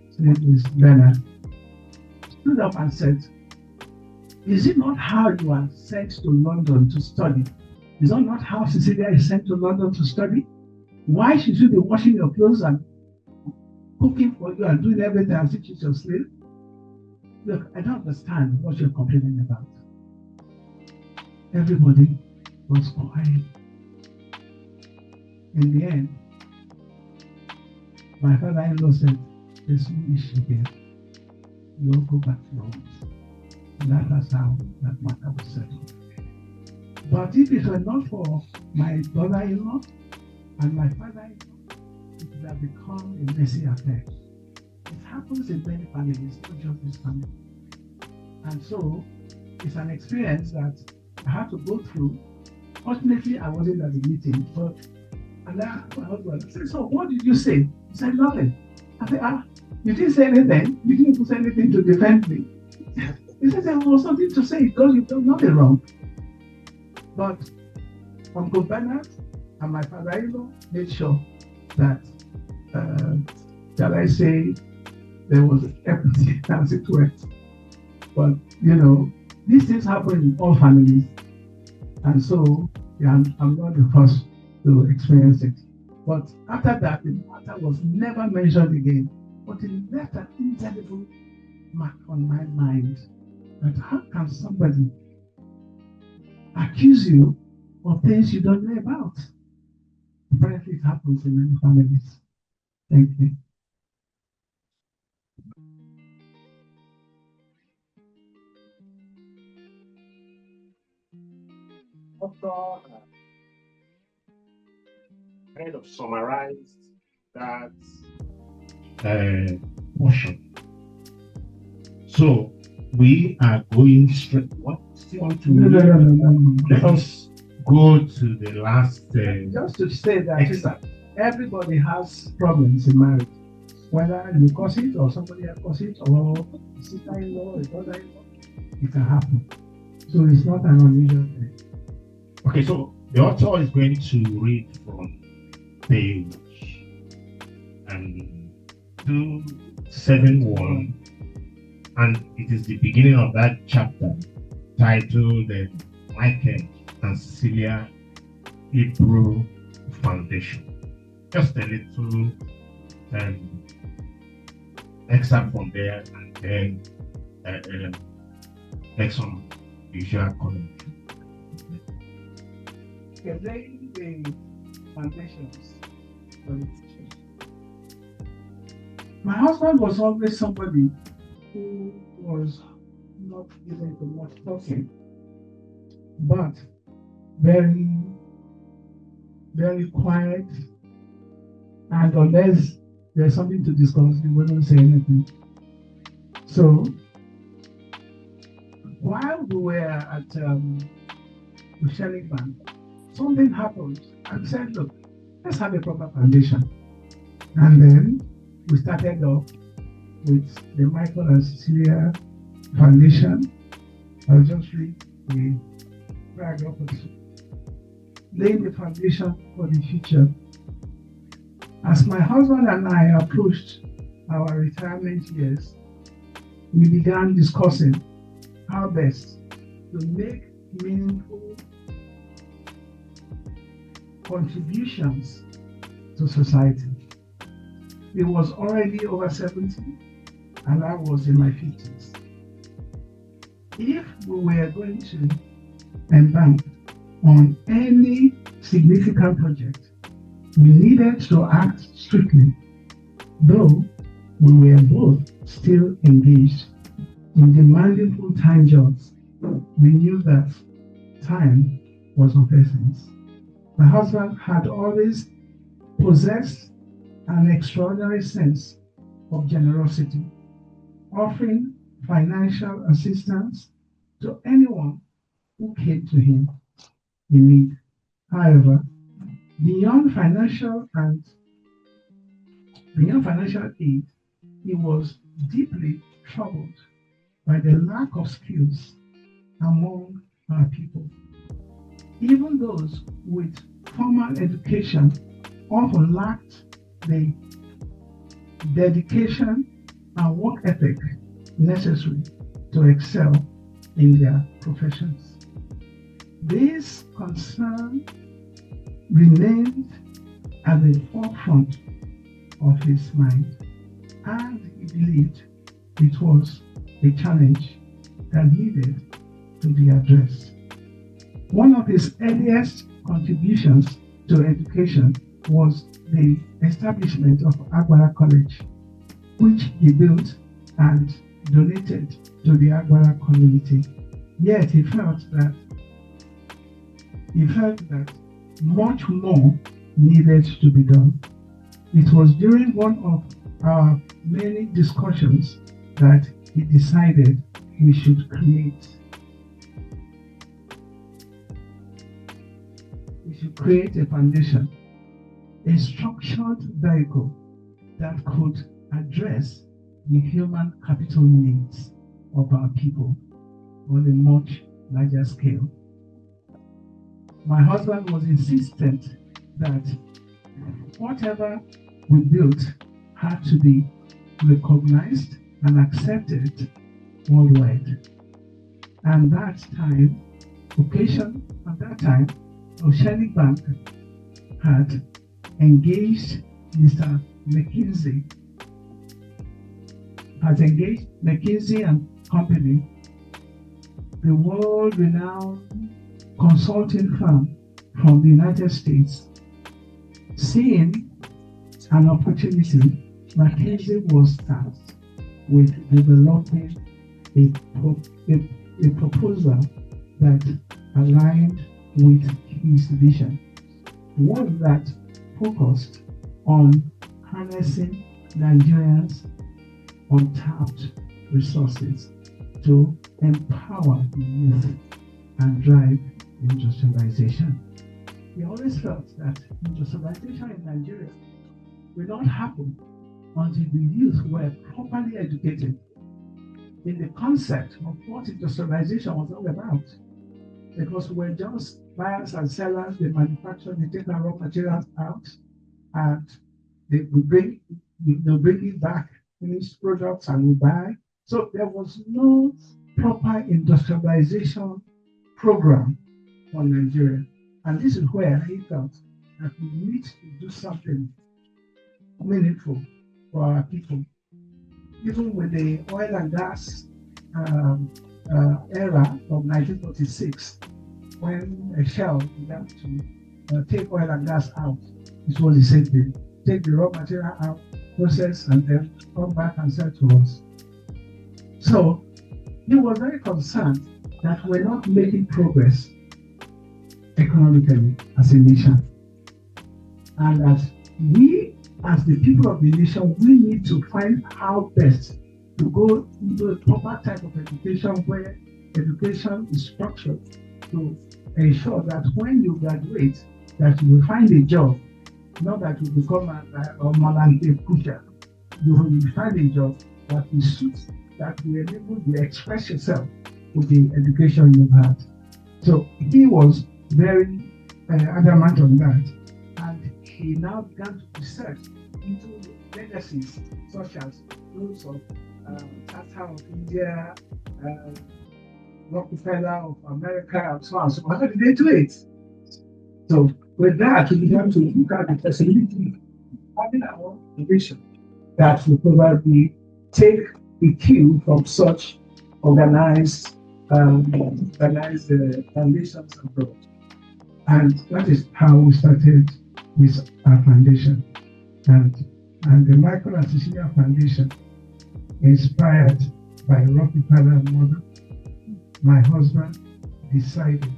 His name is Bernard. Stood up and said, "Is it not how you are sent to London to study? Is that not how Cecilia is sent to London to study? Why should you be washing your clothes and cooking for you and doing everything as if she's your slave? Look, I don't understand what you're complaining about." Everybody was quiet. In the end, my father-in-law said, "There's no issue here. You'll go back to your homes." And that was how that matter was settled. But if it were not for my brother-in-law and my father-in-law, it would have become a messy affair. It happens in many families, not just this family. And so it's an experience that I had to go through. Fortunately, I wasn't at the meeting, but and I asked my husband, I said, "So what did you say?" He said, "Nothing." I said, "You didn't say anything? You didn't say anything to defend me?" He said, "There was something to say because you've done nothing wrong." But Uncle Bernard and my father-in-law made sure that, shall I say, there was empathy as it were. But, these things happen in all families. And so, I'm not the first to experience it. But after that, the matter was never mentioned again. But it left an indelible mark on my mind that how can somebody accuse you of things you don't know about? Apparently, it happens in many families. Thank you. Kind of summarized that portion. So we are going straight. What do you want to? No. Let us go to the last. Just to say that everybody has problems in marriage, whether you cause it or somebody else cause it, or a sister-in-law, a brother-in-law, it can happen. So it's not an unusual thing. Okay, so the author is going to read from page 271, and it is the beginning of that chapter titled Michael and Cecilia Ibru Foundation. Just a little excerpt from there, and then make some visual comment. Laying the foundations for the future. My husband was always somebody who was not given to much talking, but very, very quiet, and unless there's something to discuss, he wouldn't say anything. So while we were at Oceanic, something happened and said, "Look, let's have a proper foundation." And then we started off with the Michael and Cecilia Foundation. I'll just read the paragraph or two. laying the foundation for the future. As my husband and I approached our retirement years, we began discussing how best to make meaningful contributions to society. He was already over 70 and I was in my 50s. If we were going to embark on any significant project, we needed to act strictly, though we were both still engaged in demanding full-time jobs. We knew that time was of essence. My husband had always possessed an extraordinary sense of generosity, offering financial assistance to anyone who came to him in need. However, beyond financial aid, he was deeply troubled by the lack of skills among our people. Even those with formal education often lacked the dedication and work ethic necessary to excel in their professions. This concern remained at the forefront of his mind, and he believed it was a challenge that needed to be addressed. One of his earliest contributions to education was the establishment of Agbara College, which he built and donated to the Agbara community. Yet he felt that much more needed to be done. It was during one of our many discussions that he decided we should create a foundation, a structured vehicle that could address the human capital needs of our people on a much larger scale. My husband was insistent that whatever we built had to be recognized and accepted worldwide. And at that time, Oceanic Bank had engaged McKinsey and Company, the world-renowned consulting firm from the United States. Seeing an opportunity, McKinsey was tasked with developing a proposal that aligned with his vision, one that focused on harnessing Nigerians' untapped resources to empower the youth and drive industrialization. He always felt that industrialization in Nigeria will not happen until the youth were properly educated in the concept of what industrialization was all about. Because we're just buyers and sellers, they manufacture, they take our raw materials out, and they'll bring it back, finished products, and we buy. So there was no proper industrialization program for Nigeria. And this is where he felt that we need to do something meaningful for our people. Even with the oil and gas era of 1946, when Shell began to take oil and gas out, it was the same thing. Take the raw material out, process, and then come back and sell to us. So he was very concerned that we're not making progress economically as a nation. And that we, as the people of the nation, we need to find how best to go into a proper type of education where education is structured to ensure that when you graduate, that you will find a job, not that you become a malante pusher. You will find a job that will suit, that will enable you to express yourself with the education you've had. So he was very adamant on that. And he now began to research into legacies such as those of Tata of India, Rockefeller of America, and so on. So how did they do it? So with that, we began to look at the possibility of having our own foundation that will probably take the cue from such organized foundations abroad. And that is how we started with our foundation. And the Michael and Cecilia Foundation, inspired by Rockefeller model, my husband decided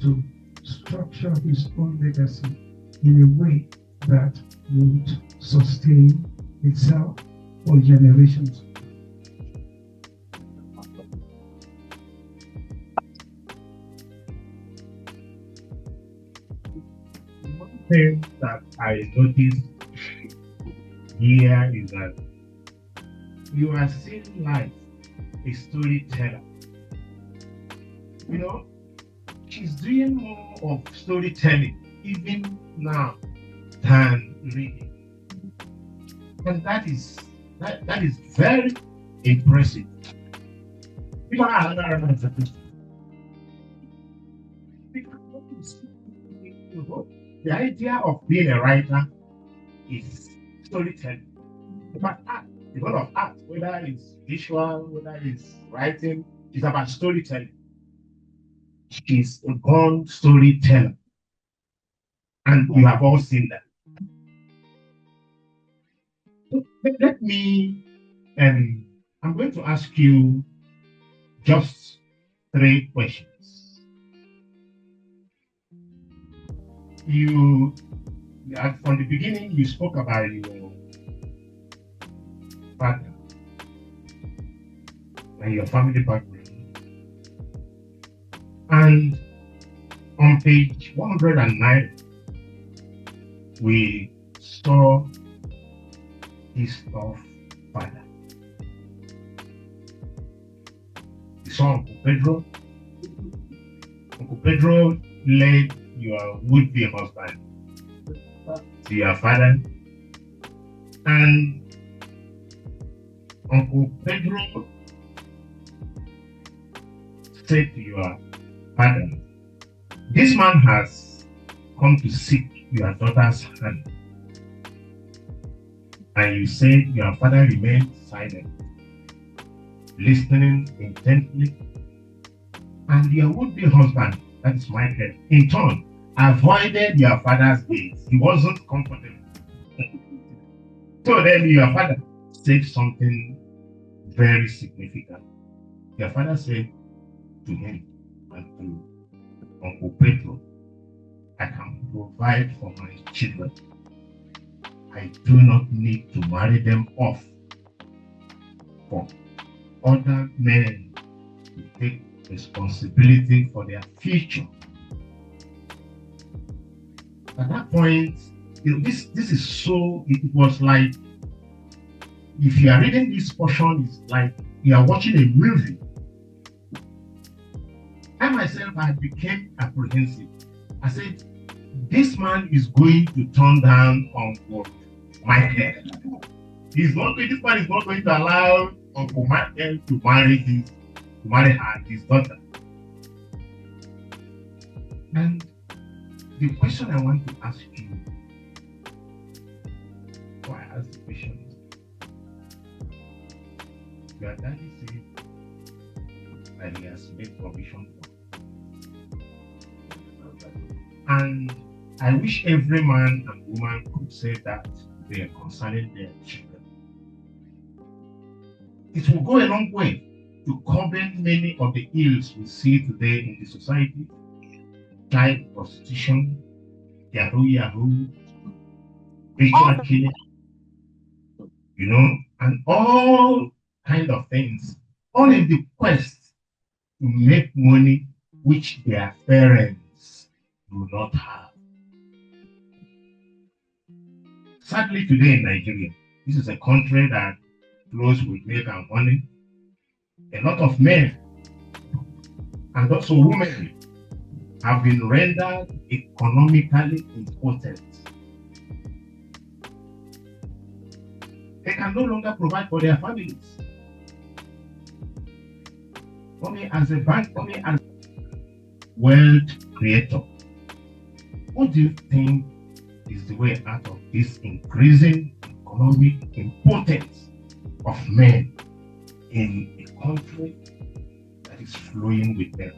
to structure his own legacy in a way that would sustain itself for generations. One thing that I noticed here is that you are seeing life a storyteller. You know, she's doing more of storytelling even now than reading. And that is very impressive. The idea of being a writer is storytelling. But art, a lot of art, whether it's visual, whether it's writing, is about storytelling. She's a born storyteller. And you have all seen that. So let me, I'm going to ask you just 3 questions. From the beginning, you spoke about your father and your family background. And on page 109, we saw his of father. We saw Uncle Pedro. Uncle Pedro led your would-be husband to your father, and Uncle Pedro said to your father, "This man has come to seek your daughter's hand." And you said your father remained silent, listening intently, and your would-be husband, that is Michael, in turn, avoided your father's gaze. He wasn't comfortable. So then your father said something very significant. Your father said to him and to Uncle Pedro, "I can provide for my children. I do not need to marry them off for other men to take responsibility for their future." At that point, this is so, it was like, if you are reading this portion, it's like you are watching a movie. I myself, I became apprehensive. I said, this man is going to turn down Uncle Michael. This man is not going to allow Uncle Michael to marry her, his daughter. And the question I want to ask you, why I ask the question, your daddy said that he has made provision for. And I wish every man and woman could say that they are concerning their children. It will go a long way to curb many of the ills we see today in the society: child prostitution, yahoo, ritual killing, and all kind of things, all in the quest to make money which their parents do not have. Sadly, today in Nigeria, this is a country that flows with milk and honey. A lot of men and also women have been rendered economically impotent. They can no longer provide for their families. Only as a bank, only as wealth creator. What do you think is the way out of this increasing economic impotence of men in a country that is flowing with them?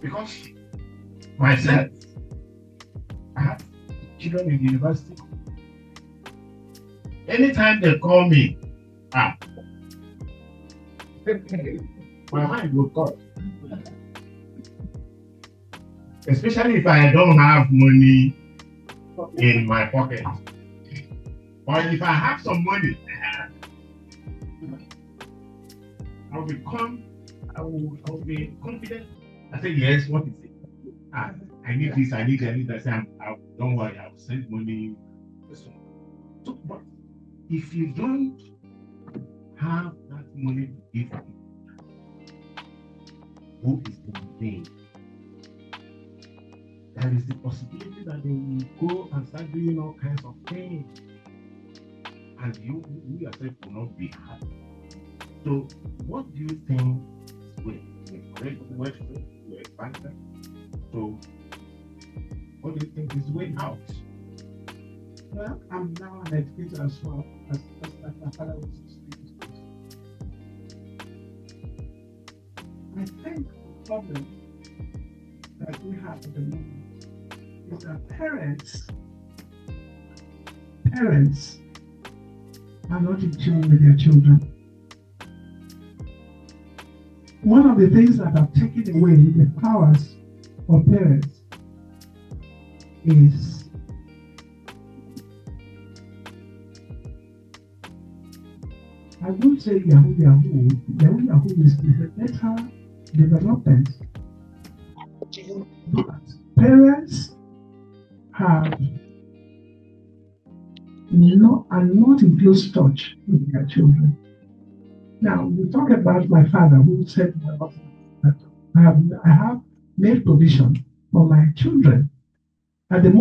Because myself, I have children in university. Anytime they call me, my mind will cut. Especially if I don't have money in my pocket. Or if I have some money, I will be confident. I say, yes, what is it? I need this, I need that. I say, don't worry, I'll send money. So, but if you don't have that money to give people, who is to pay? There is the possibility that they will go and start doing all kinds of things, and you yourself will not be happy. So, what do you think is going? You're a banker. So, what do you think is the way out? Well, I'm now an educator as well, as my father was speaking. I think the problem that we have at the moment is that parents are not in tune with their children. One of the things that have taken away the powers of parents is I won't say Yahoo. Yahoo is a better development. But parents are not in close touch with their children. Now, we talk about my father who said that I have made provision for my children. At that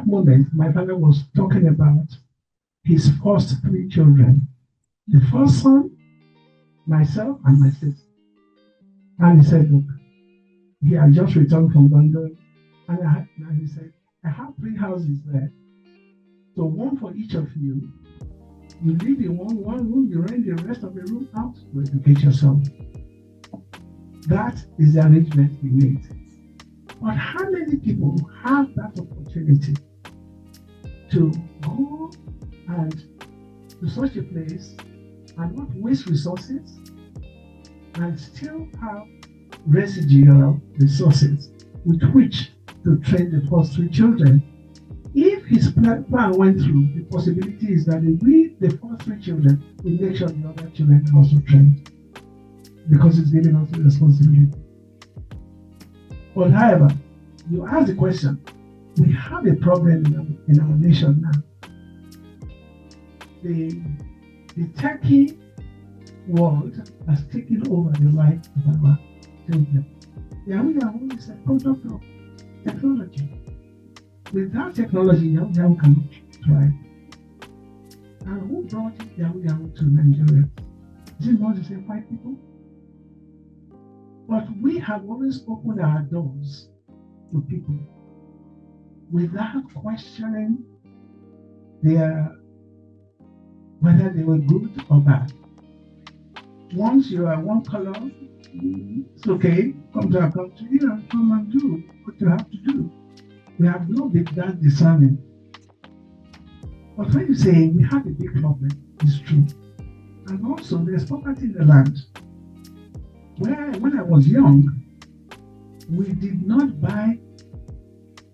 moment, my father was talking about his first 3 children. The first son, myself, and my sister. And he said, look, he had just returned from London. And he said, I have 3 houses there. So one for each of you. You live in one room, you rent the rest of the room out to educate yourself. That is the arrangement we made. But how many people have that opportunity to go and to such a place and not waste resources and still have residual resources with which to train the first 3 children? If his plan went through, the possibility is that the first 3 children will make sure the other children are also trained, because it's giving us the responsibility. But however, you ask the question, we have a problem in our nation now. The techie world has taken over the life of our children. Yahoo is a product of technology. Without technology, Yahoo cannot thrive. And who brought Yahoo to Nigeria? Is it not the same 5 people? But we have always opened our doors to people without questioning whether they were good or bad. Once you are one color, it's okay, come to our country and come and do what you have to do. We have not been that discerning. But when you say we have a big problem, it's true. And also, there's poverty in the land. When I was young, we did not buy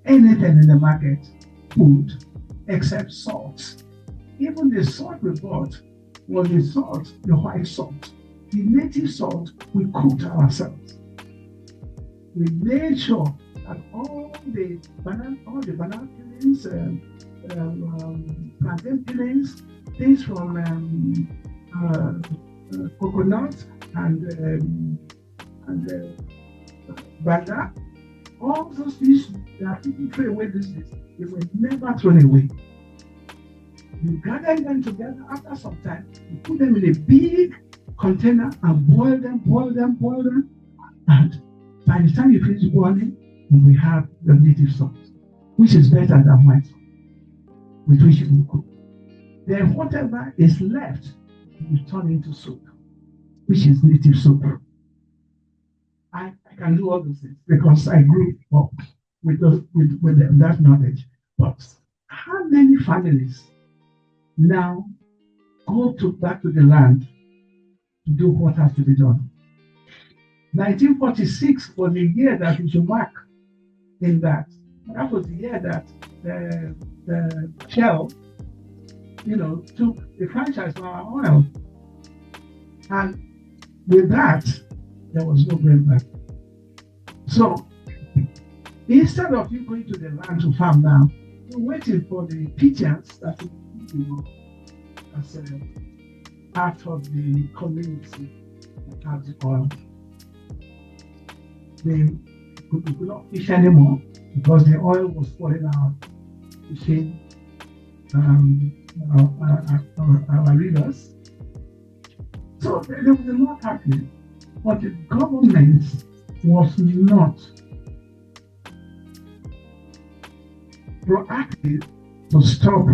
anything in the market, food, except salt. Even the salt we bought was the white salt. The native salt, we cooked ourselves. We made sure that all the banana peelings, plantain peelings, things from coconut and But now, all those things that people throw away these days, they were never thrown away. You gather them together after some time, you put them in a big container and boil them. And by the time you finish boiling, you will have the native sauce, which is better than white sauce, with which you will cook. Then whatever is left, you turn into soup, which is native soup. I can do all those things because I grew up with that knowledge. But how many families now go back to the land to do what has to be done? 1946 was the year that we should mark in that. That was the year that the Shell, took the franchise for our oil. And with that, there was no going back. So instead of you going to the land to farm now, you're waiting for the pigeons that will as a part of the community that has the oil. They could not fish anymore because the oil was falling out, fishing our rivers. So there was a lot happening, but the government was not proactive to stop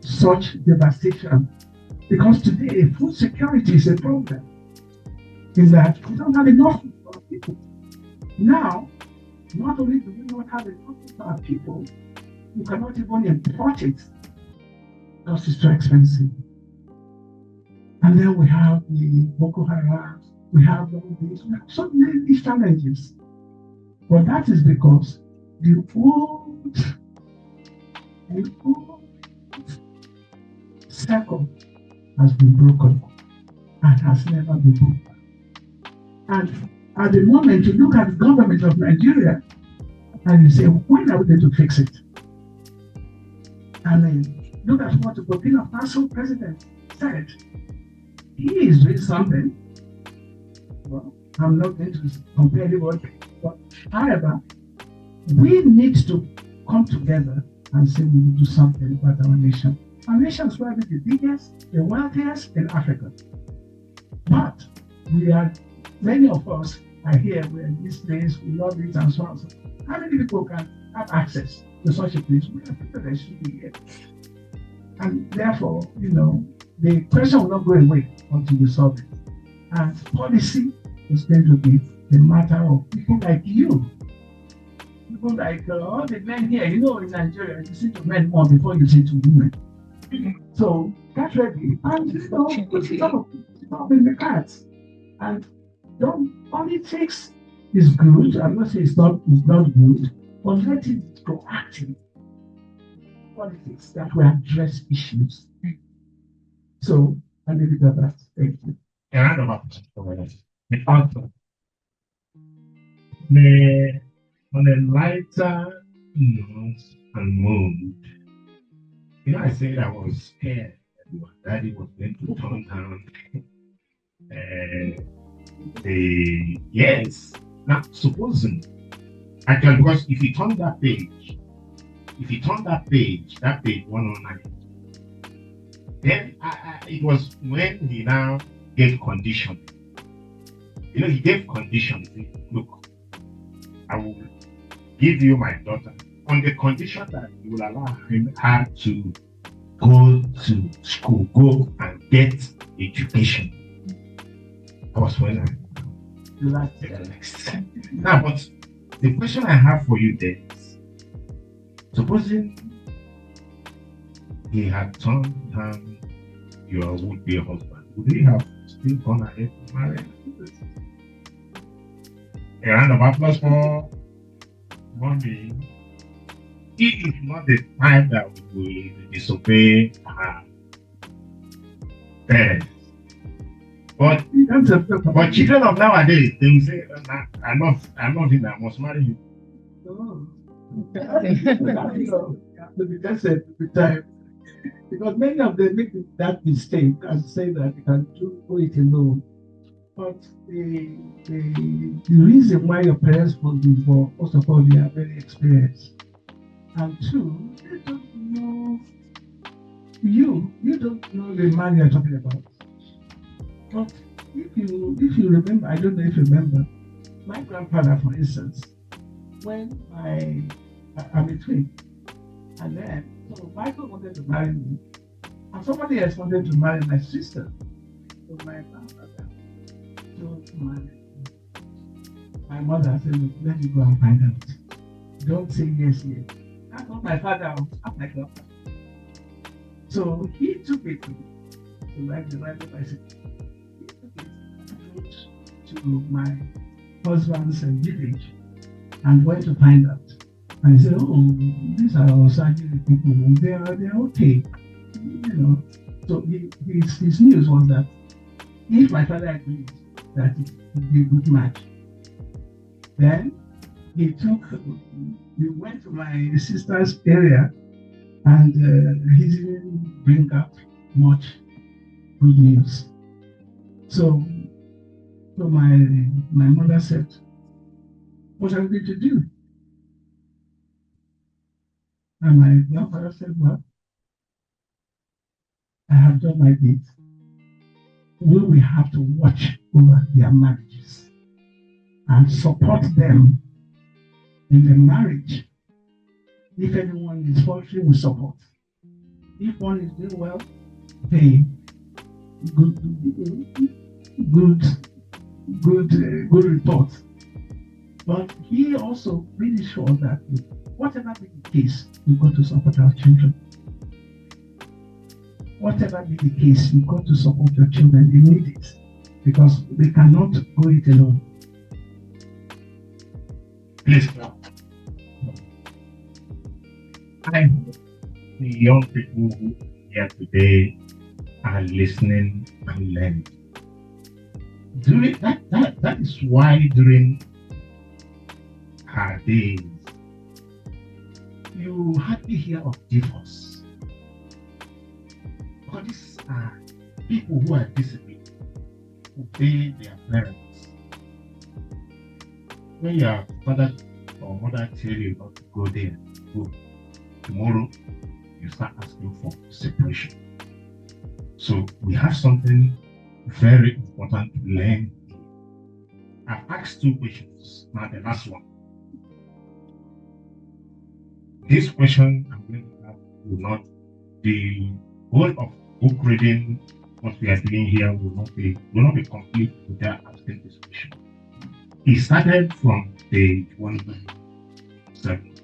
such devastation, because today food security is a problem in that we don't have enough food for our people. Now, not only do we not have enough food for our people, you cannot even import it because it's too expensive. And then we have the Boko Haram, we have all these, we have so many challenges. But that is because the old circle has been broken and has never been broken. And at the moment, you look at the government of Nigeria and you say, when are we going to fix it? And then look at what the Burkina Faso president said. He is doing something. Well, I'm not going to compare anybody, but however, we need to come together and say we will do something about our nation. Our nation is probably the biggest, the wealthiest in Africa. But many of us are here, we're in this place, we love it and so on. So how many people can have access to such a place? We are privileged to be here. And therefore, the question will not go away until we solve it. And policy is going to be the matter of people like you. People like all the men here, in Nigeria, you see to men more before you see to women. So get ready and put it up in the cards. And politics is good. I'm not saying it's not good, but let it go active. Politics that will address issues. So I leave it at that. Thank you. A round of applause for that. The author. On a lighter note and mood, I said I was scared that your daddy was going to turn down yes. Now, supposing, actually, because if you turn that page 109, then it was when he now gave condition. He gave condition. Look, I will give you my daughter on the condition that you will allow her to go to school, go and get education. That was when I liked it. Now, but the question I have for you there is, supposing he had turned down your would-be husband, would he have still gone ahead to marry? A round of applause for Mommy. He is not the type that will disobey her parents. But children of nowadays, they will say, I'm not in, I must marry you. That's the time. Because many of them make that mistake and say that you can do it alone. But the reason why your parents put you for, first of all, they are very experienced. And two, they don't know you. You don't know the man you're talking about. But if you remember, I don't know if you remember, my grandfather, for instance, when I'm a twin, and then so Michael wanted to marry me, and somebody else wanted to marry my sister. So my grandfather told my mother, said, look, let me go and find out. Don't say yes yet. That's not my father, that's my grandfather. So he took it to ride the bicycle. He took it to my husband's village and went to find out. And he said, oh, these are Oceanic people. They're okay. You know. So his news was that if my father agreed that it would be a good match, then we went to my sister's area, and he didn't bring up much good news. So my mother said, what are we going to do? And my grandfather said, well, I have done my bit. We will have to watch over their marriages and support them in the marriage. If anyone is faltering, we support. If one is doing well, pay good report. But he also really sure that whatever be the case, we've got to support our children. Whatever be the case, you've got to support your children. They need it because they cannot go it alone. Please clap. I hope the young people who are here today are listening and learning. That is why during her days, you hardly hear of divorce. Because these are people who are disciplined, obey their parents. When your father or mother tell you not to go there, go. Tomorrow, you start asking for separation. So we have something very important to learn. I've asked 2 questions. Now the last one. This question I'm going to have will not be whole of book reading. What we are doing here will not be complete without asking this question. It started from page 107.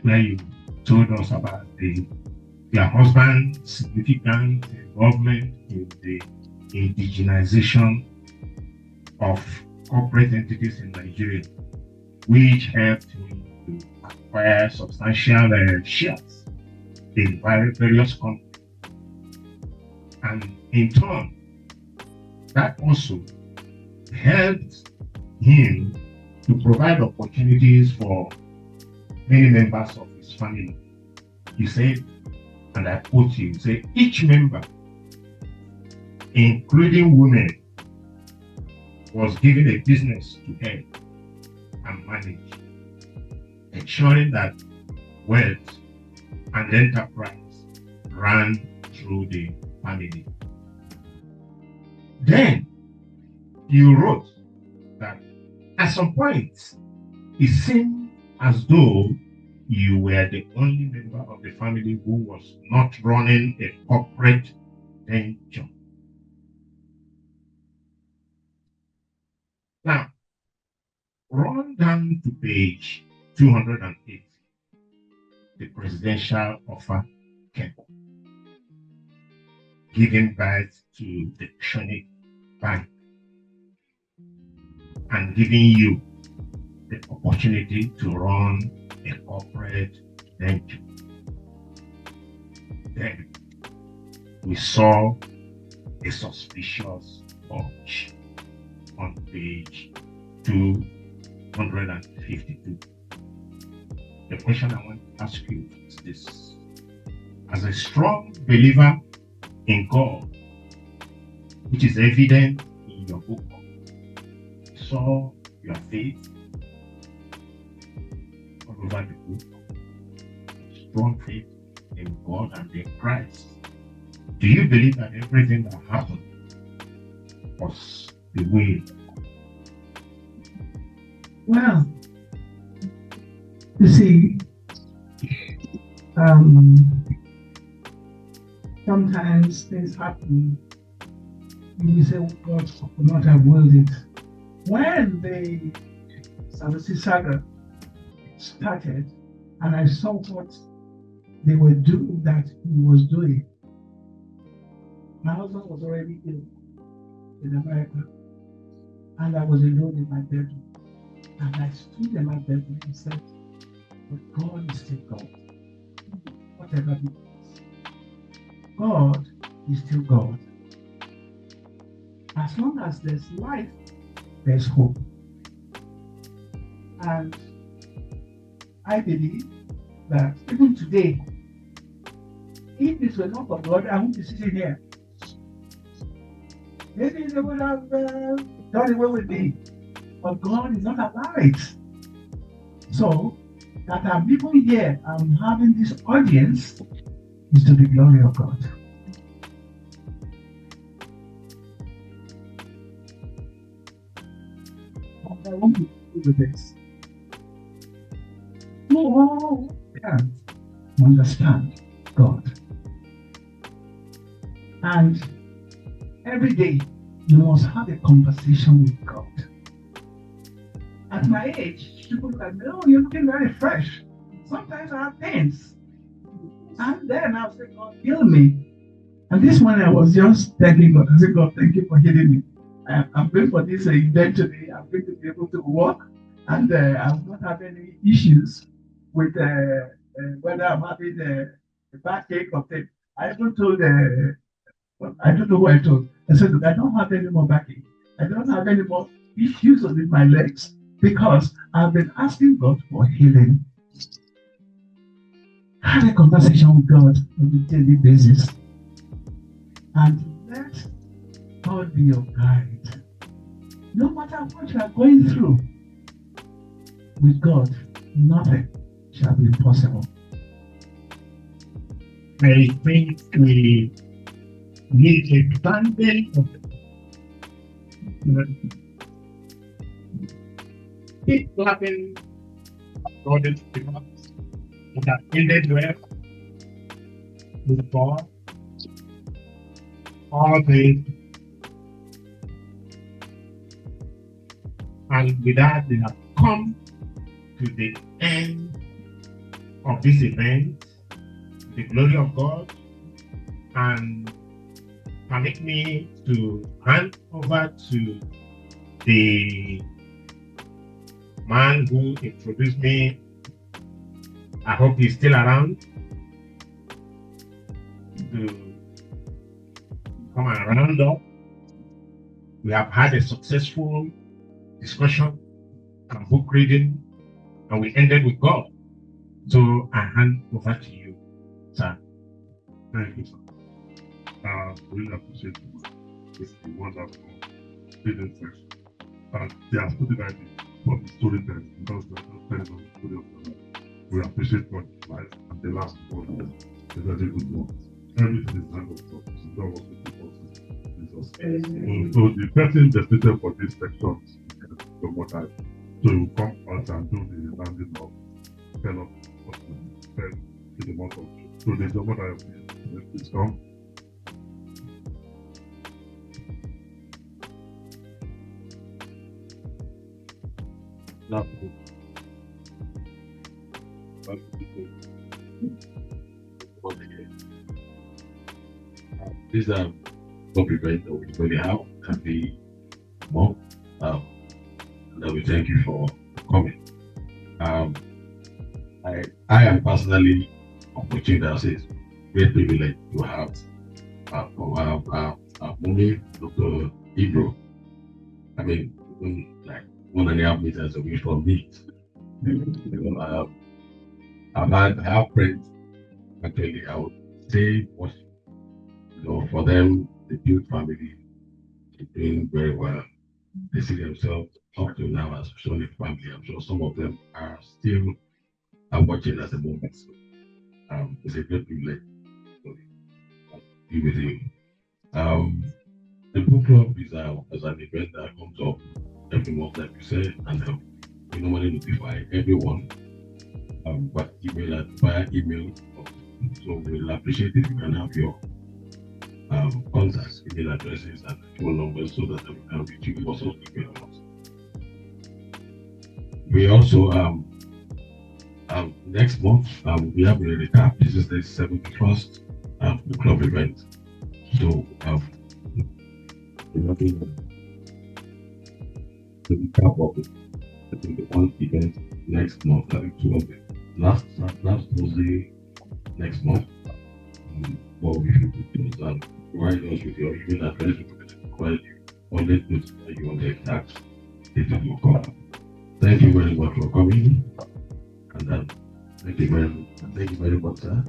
Where you told us about your husband's significant involvement in the indigenization of corporate entities in Nigeria, which helped him to acquire substantial shares in various companies. And in turn, that also helped him to provide opportunities for many members of his family. He said, and I quote you, say each member, including women, was given a business to head and manage, ensuring that wealth and enterprise ran through the family. Then you wrote that at some point it seemed as though you were the only member of the family who was not running a corporate venture. Now, run down to page 208. The presidential offer came, giving birth to the Oceanic Bank and giving you the opportunity to run a corporate venture. Then we saw a suspicious bunch on page 252. The question I want to ask you is this: as a strong believer in God, which is evident in your book. Saw your faith all over the book, strong faith in God and in Christ. Do you believe that everything that happened was the will? Well, you see, sometimes things happen. You will say, oh, God could not have willed it. When the Sanusi saga started, and I saw what they were doing, that he was doing, my husband was already ill in America, and I was alone in my bedroom. And I stood in my bedroom and said, but God is still God. Whatever he is, God is still God. As long as there's life, there's hope. And I believe that even today, if it were not for God, I wouldn't be sitting here. Maybe they would have done away with me. But God is not allowed. So that I'm even here, I'm having this audience, is to the glory of God. What I want to do with this, you all can understand God. And every day, you must have a conversation with God. At my age, people look at me, oh, you're looking very fresh. Sometimes I have pains. And then I'll say, God, heal me. And this morning I was just thanking God. I said, God, thank you for healing me. I'm praying for this event today. I'm going to be able to walk. And I will not have any issues with whether I'm having a backache or thing. I even told, I don't know who I told. I said, I don't have any more backache. I don't have any more issues with my legs, because I've been asking God for healing. Have a conversation with God on a daily basis. And let God be your guide. No matter what you are going through, with God, nothing shall be impossible. I think we need a bundle of keep clapping according to God. It has ended well with God. All things. And with that, we have come to the end of this event, the glory of God, and permit me to hand over to the man who introduced me. I hope he's still around to come and round up. We have had a successful discussion and book reading, and we ended with God. So I hand over to you, sir. Thank you, sir. Really appreciate this wonderful reading section. They are putting that for the storytelling, because they're not telling us the story of the life. We appreciate God's life, and the last one is a very good one. Everything is hand of God. So God was looking for Jesus. So the person designated for this section is the mother. So he will come out and do the landing of fellow in the month of June. So there's a mother please come. Not these are what we that we really have and the more. And we thank you for coming. I am personally opportunity that says great privilege to have from our mommy, Dr. Ibru. I mean, like 1.5 meters away from me. I have friends, actually, I would say, for them, they build family doing very well. They see themselves up to now as Oceanic family. I'm sure some of them are still watching at the moment. So, it's a great privilege to be with you. The book club is an event that comes up every month, like you said, and we normally notify everyone via email. So we'll appreciate if you can have your contacts, email addresses, and phone numbers so that we can reach you also. We also next month we have a recap. This is the 71st book club event. So we're having the recap of it. I think the one event next month, like 2 of it. Last Thursday next month. Well, if you could provide us with your email address, we can provide you or let notify you on the exact date of your call. Thank you very much for coming, and thank you very much, sir.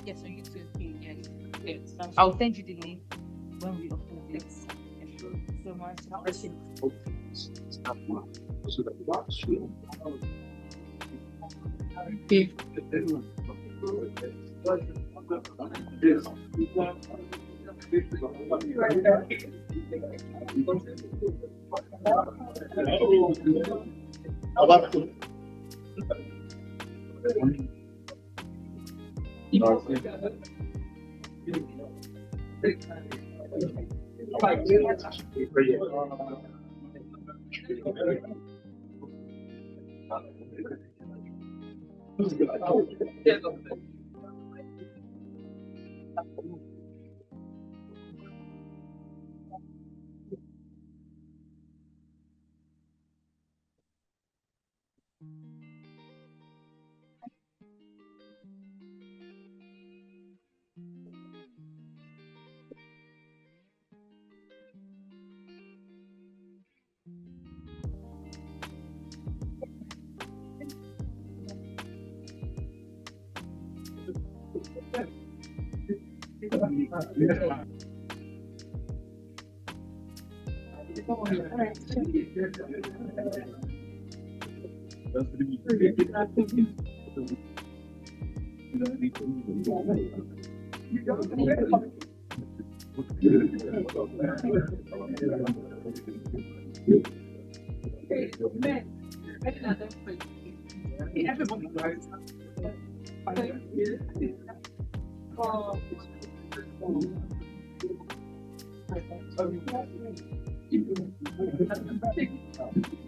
Yes, on YouTube. Yes. I'll send you the link when we upload it. Thank you so much.